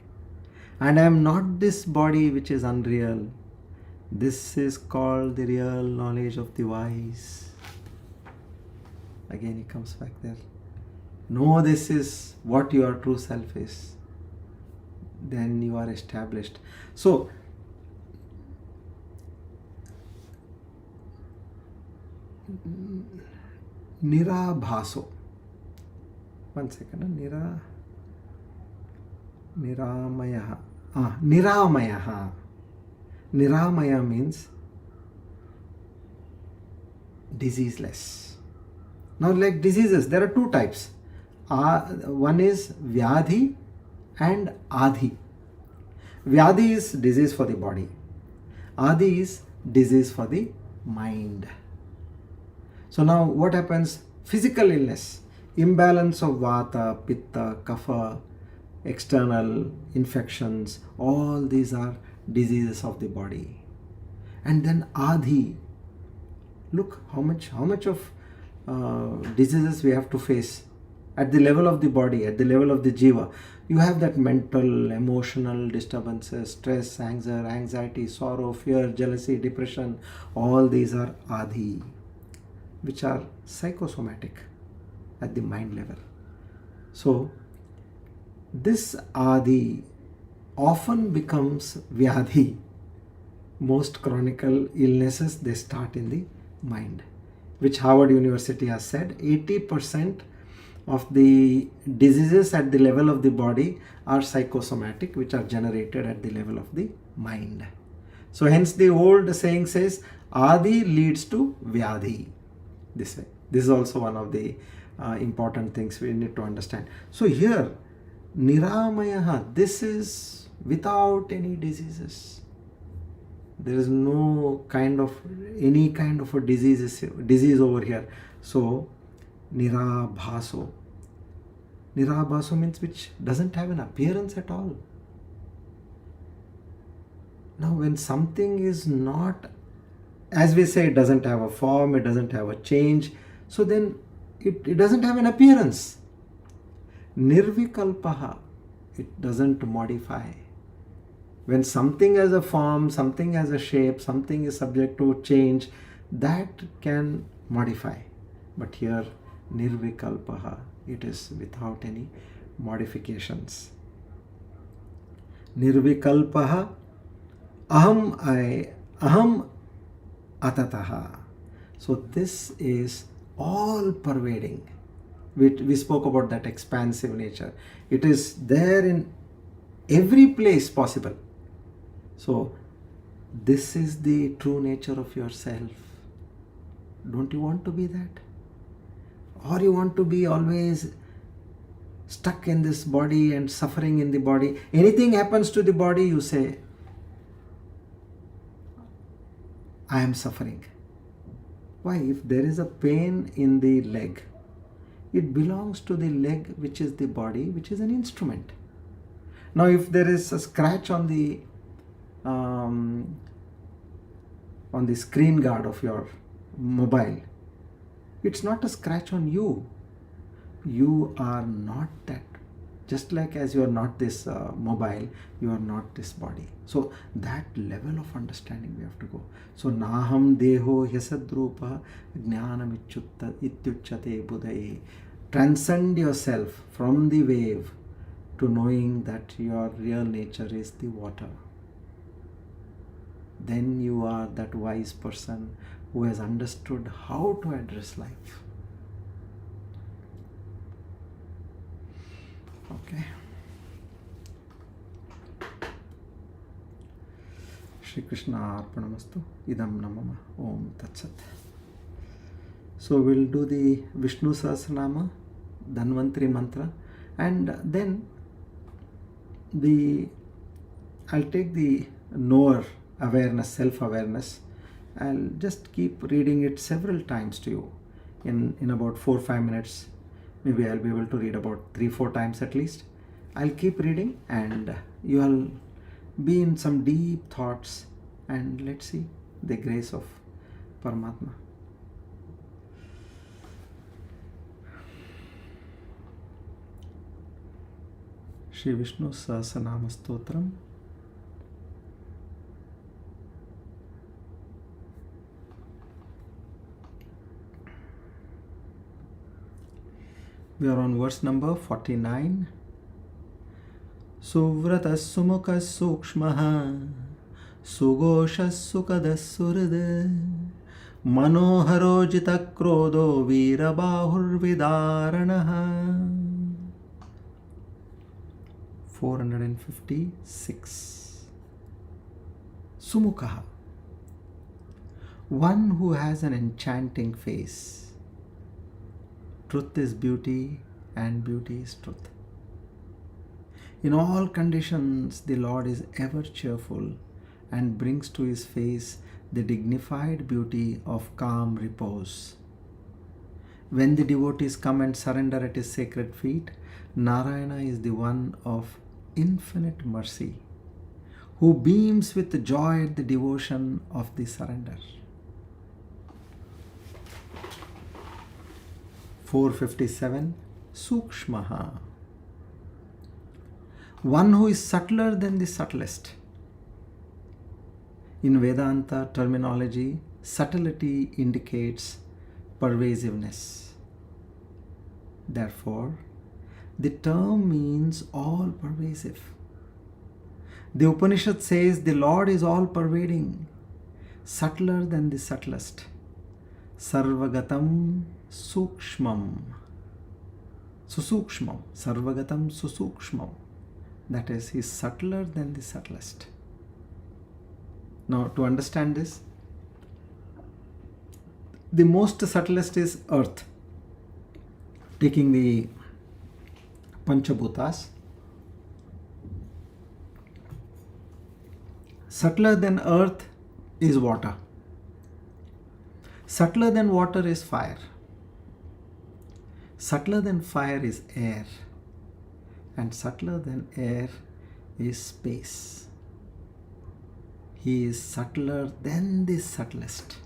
And I am not this body which is unreal. This is called the real knowledge of the wise. Again he comes back there. Know this is what your true self is. Then you are established. So nirabhaso. One second. Niramayaha. Niramayaha. Niramaya means diseaseless. Now, like diseases, there are two types. One is Vyadhi and Adhi. Vyadhi is disease for the body. Adi is disease for the mind. So now what happens? Physical illness, imbalance of Vata, Pitta, Kapha, external infections, all these are diseases of the body. And then Adhi. Look how much of diseases we have to face. at the level of the body, at the level of the jiva, you have that mental, emotional disturbances, stress, anger, anxiety, sorrow, fear, jealousy, depression. All these are adi, which are psychosomatic at the mind level. So this adi often becomes vyadhi. Most chronic illnesses, they start in the mind, which Harvard University has said 80% of the diseases at the level of the body are psychosomatic, which are generated at the level of the mind. So hence the old saying says adi leads to vyadhi. This way. This is also one of the important things we need to understand. So here Niramayaha, this is without any diseases. There is no any kind of a disease over here. So Nirabhaso. Nirabhaso means which doesn't have an appearance at all. Now when something is not, as we say, it doesn't have a form, it doesn't have a change, so then it doesn't have an appearance. Nirvikalpaha, it doesn't modify. When something has a form, something has a shape, something is subject to change, that can modify. But here, nirvikalpaha, it is without any modifications. Nirvikalpaha, aham atataha. So this is all pervading. We spoke about that expansive nature. It is there in every place possible. So this is the true nature of yourself. Don't you want to be that? Or you want to be always stuck in this body and suffering in the body? Anything happens to the body, you say, I am suffering. Why? If there is a pain in the leg, it belongs to the leg, which is the body, which is an instrument. Now if there is a scratch on the screen guard of your mobile, it's not a scratch on you. You are not that. Just like as you are not this mobile, you are not this body. So that level of understanding we have to go. So naham deho hyasadrupa jnanam ityuchyate buddhaye. Transcend yourself from the wave to knowing that your real nature is the water. Then you are that wise person who has understood how to address life. Okay. Shri Krishna Arpanamastu. Idam Namama. Om Tat Sat. So we'll do the Vishnu Sahasranama, Dhanvantri Mantra, and then I'll take the knower awareness, self-awareness. I'll just keep reading it several times to you in about 4-5 minutes. Maybe I'll be able to read about 3-4 times at least. I'll keep reading and you'll be in some deep thoughts, and let's see the grace of Paramatma. Shri Vishnu Sahasranama Stotram. We are on verse number 49. Suvratas sumukas sukshmaha sugoshas sukadas surada manoharojita krodo virabahur vidaranaha. 456. Sumukha, one who has an enchanting face. Truth is beauty and beauty is truth. In all conditions, the Lord is ever cheerful and brings to his face the dignified beauty of calm repose. When the devotees come and surrender at his sacred feet, Narayana is the one of infinite mercy, who beams with joy at the devotion of the surrender. 457. Sukshmaha. One who is subtler than the subtlest. In Vedanta terminology, subtlety indicates pervasiveness. Therefore, the term means all pervasive. The Upanishad says the Lord is all pervading, subtler than the subtlest. Sarvagatam sukshmam. Susukshmam. Sarvagatam susukshmam. That is, he is subtler than the subtlest. Now, to understand this, the most subtlest is earth. Taking the Panchabhutas, subtler than earth is water. Subtler than water is fire. Subtler than fire is air. And subtler than air is space. He is subtler than the subtlest,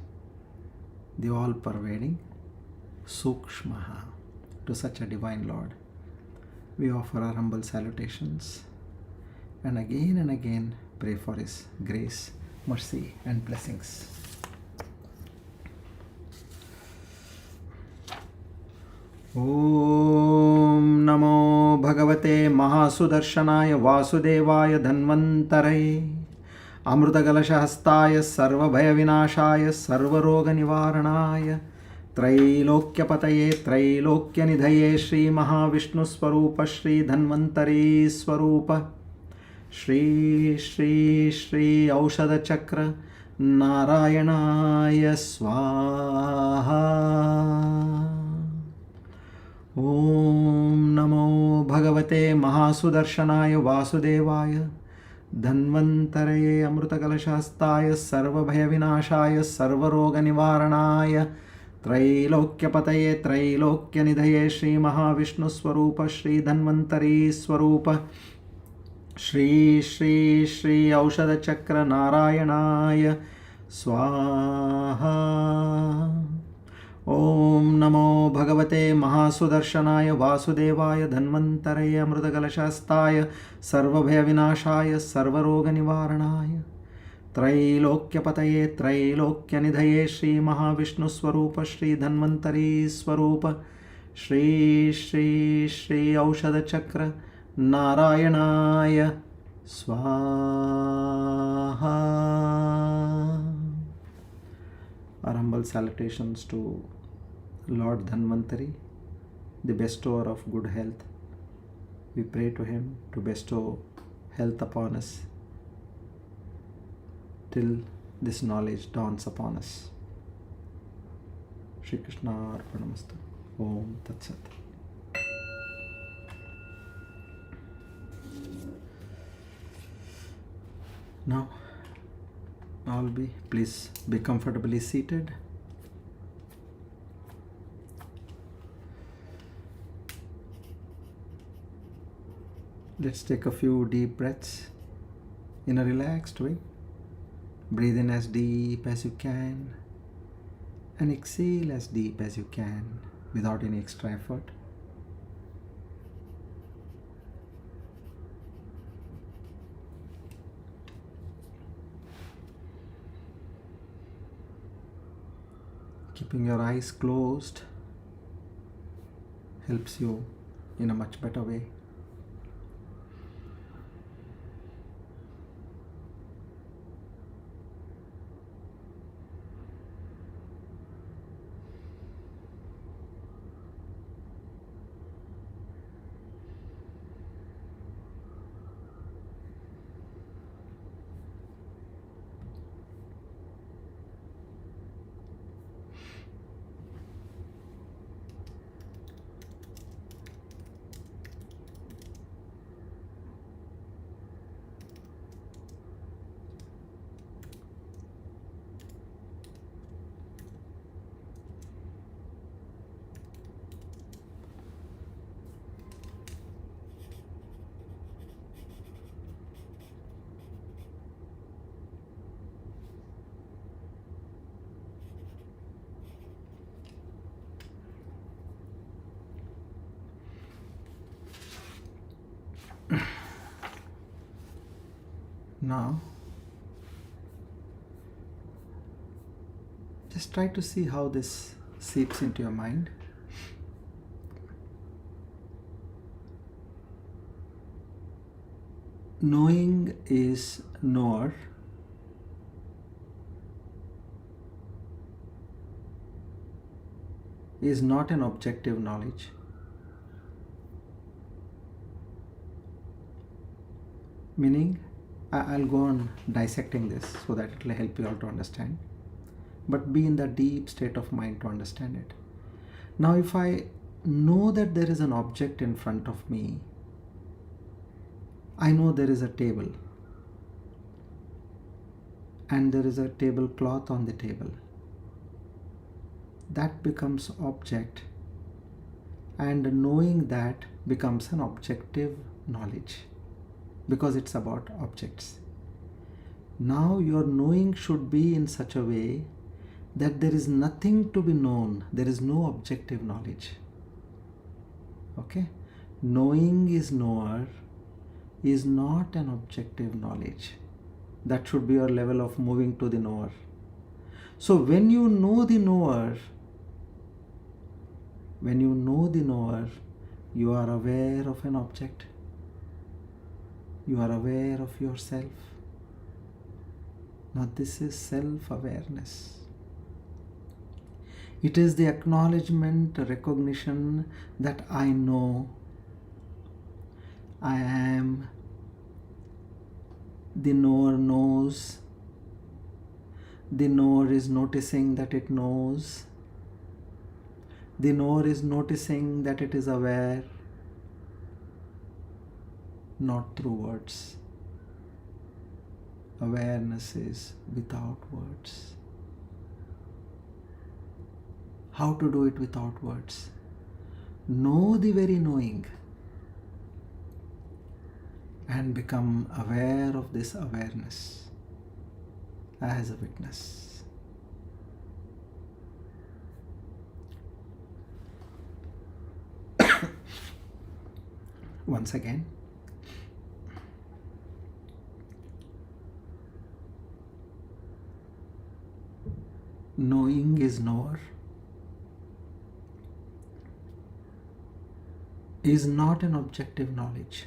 the all-pervading Sukshmaha. To such a divine Lord, we offer our humble salutations and again pray for His grace, mercy and blessings. Om Namo Bhagavate Mahasudarshanaaya Vasudevaya Dhanvantaraye Amrutagalashahastaya Sarvabhaya Vinashaya Sarvaroga Nivaranaya Trailokya Nidhaye Shri Mahavishnu Swarupa Shri Dhanvantari Swarupa Shri Aushadha Chakra Narayanaya Swaha. Om Namo Bhagavate Mahasudarshanaya Vasudevaya Dhanvantaraye Amrutakalashastaya Sarvabhaya Vinashaya Sarvaroga Nivaranaya Trailokya Nidhaye Shri Mahavishnu Swarupa Shri Dhanvantari Swarupa Shri Aushadha Chakra Narayanaya Swaha. Om Namo Bhagavate Mahasudarshanaya Vasudevaya Dhanvantaraye Amrutakalashastaya Sarvabhaya Vinashaya Sarvaroga Nivaranaya Trailokya Nidhaye Shri Mahavishnu Swarupa Shri Dhanvantari Swarupa Shri Aushadha Chakra Narayanaya Swaha. Our humble salutations to Lord Dhanvantari, the bestower of good health. We pray to him to bestow health upon us till this knowledge dawns upon us. Shri Krishna Arpanamastu. Om Tat Sat. Now, please be comfortably seated. Let's take a few deep breaths in a relaxed way. Breathe in as deep as you can and exhale as deep as you can without any extra effort. Keeping your eyes closed helps you in a much better way. Now, just try to see how this seeps into your mind. Knowing is knower. Is not an objective knowledge. Meaning, I'll go on dissecting this so that it will help you all to understand. But be in the deep state of mind to understand it. Now, if I know that there is an object in front of me, I know there is a table and there is a tablecloth on the table. That becomes object, and knowing that becomes an objective knowledge because it's about objects. Now your knowing should be in such a way that there is nothing to be known, there is no objective knowledge. Okay? Knowing is knower is not an objective knowledge. That should be your level of moving to the knower. So when you know the knower, you are aware of an object. You are aware of yourself. Now this is self-awareness. It is the acknowledgement, recognition that I know, I am. The knower knows. The knower is noticing that it knows. The knower is noticing that it is aware, not through words. Awareness is without words. How to do it without words? Know the very knowing and become aware of this awareness as a witness. Once again, knowing is knower, is not an objective knowledge.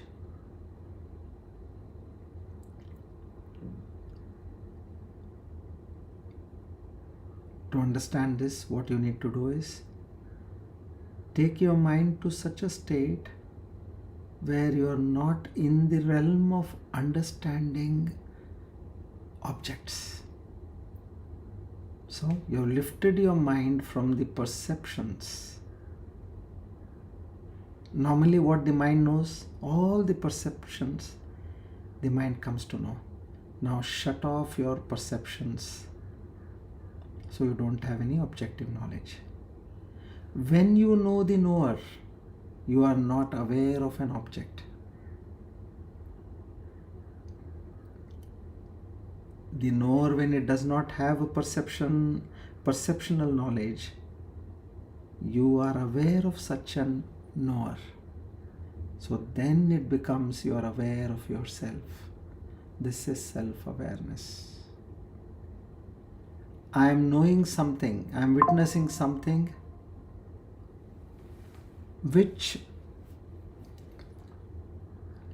To understand this, what you need to do is take your mind to such a state where you are not in the realm of understanding objects. So you have lifted your mind from the perceptions. Normally what the mind knows, all the perceptions, the mind comes to know. Now shut off your perceptions so you don't have any objective knowledge. When you know the knower, you are not aware of an object. The knower, when it does not have a perceptional knowledge, you are aware of such an knower. So then it becomes you are aware of yourself. This is self-awareness. I am knowing something, I am witnessing something which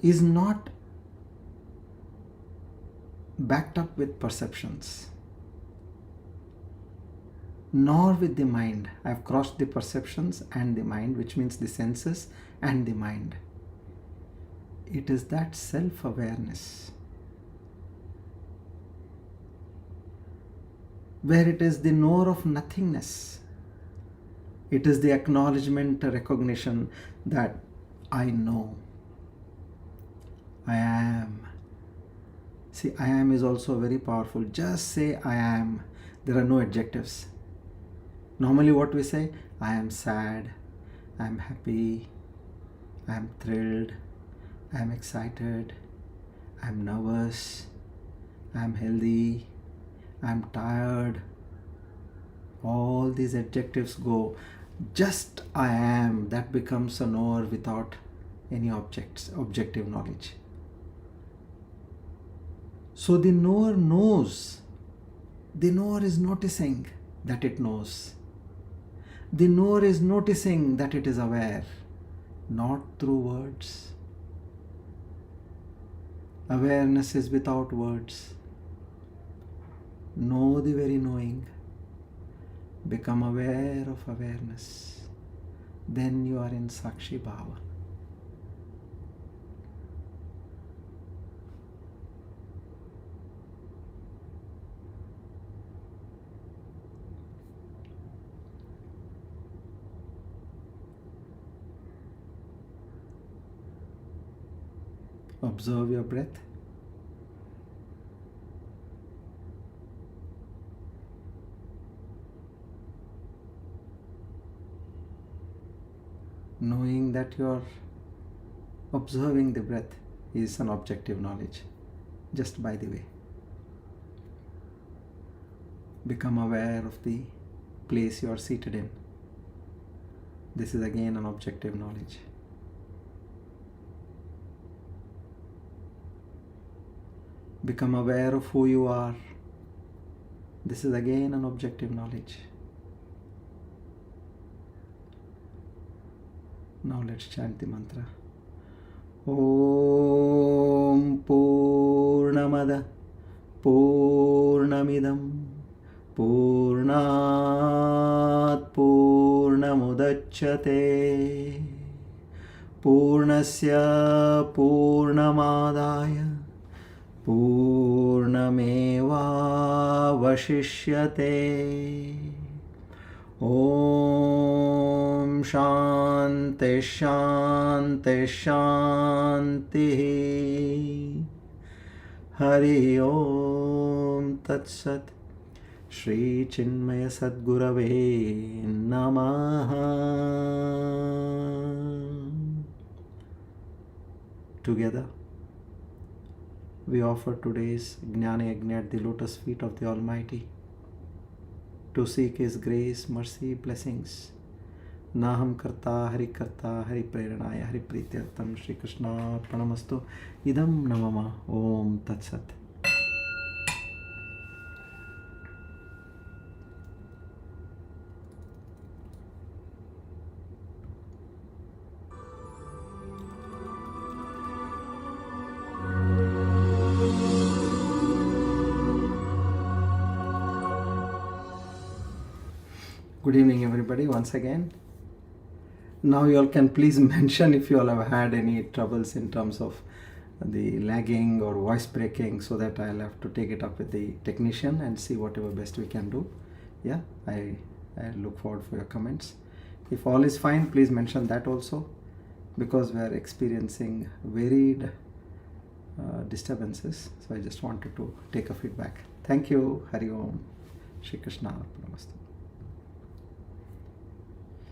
is not backed up with perceptions, nor with the mind. I have crossed the perceptions and the mind, which means the senses and the mind. It is that self-awareness where it is the knower of nothingness. It is the acknowledgement, recognition that I know. I am. See, I am is also very powerful. Just say I am. There are no adjectives. Normally what we say, I am sad, I am happy, I am thrilled, I am excited, I am nervous, I am healthy, I am tired. All these adjectives go. Just I am, that becomes a knower without any objective knowledge. So the knower knows. The knower is noticing that it knows. The knower is noticing that it is aware, not through words. Awareness is without words. Know the very knowing. Become aware of awareness. Then you are in Sakshi Bhava. Observe your breath. Knowing that you are observing the breath is an objective knowledge, just by the way. Become aware of the place you are seated in. This is again an objective knowledge. Become aware of who you are. This is again an objective knowledge. Now let's chant the mantra. Om Purnamada Purnamidam Purnat Purnamudachyate Purnasya Purnamadaya Purnamevavashishyate. Om Shanti Shanti Shanti. Hari Om Tat Sat. Shri Chinmaya Sadgurave Namaha. Together we offer today's Jnana Yajna at the lotus feet of the Almighty to seek His grace, mercy, blessings. Naham karta hari preranaya hari prityartam Shri Krishna Pranamastu idam namama. Om Tat Sat. Good evening, everybody, once again. Now you all can please mention if you all have had any troubles in terms of the lagging or voice breaking, so that I'll have to take it up with the technician and see whatever best we can do. Yeah, I look forward for your comments. If all is fine, please mention that also, because we are experiencing varied disturbances. So I just wanted to take a feedback. Thank you. Hari Om. Shri Krishna Arpanamastu.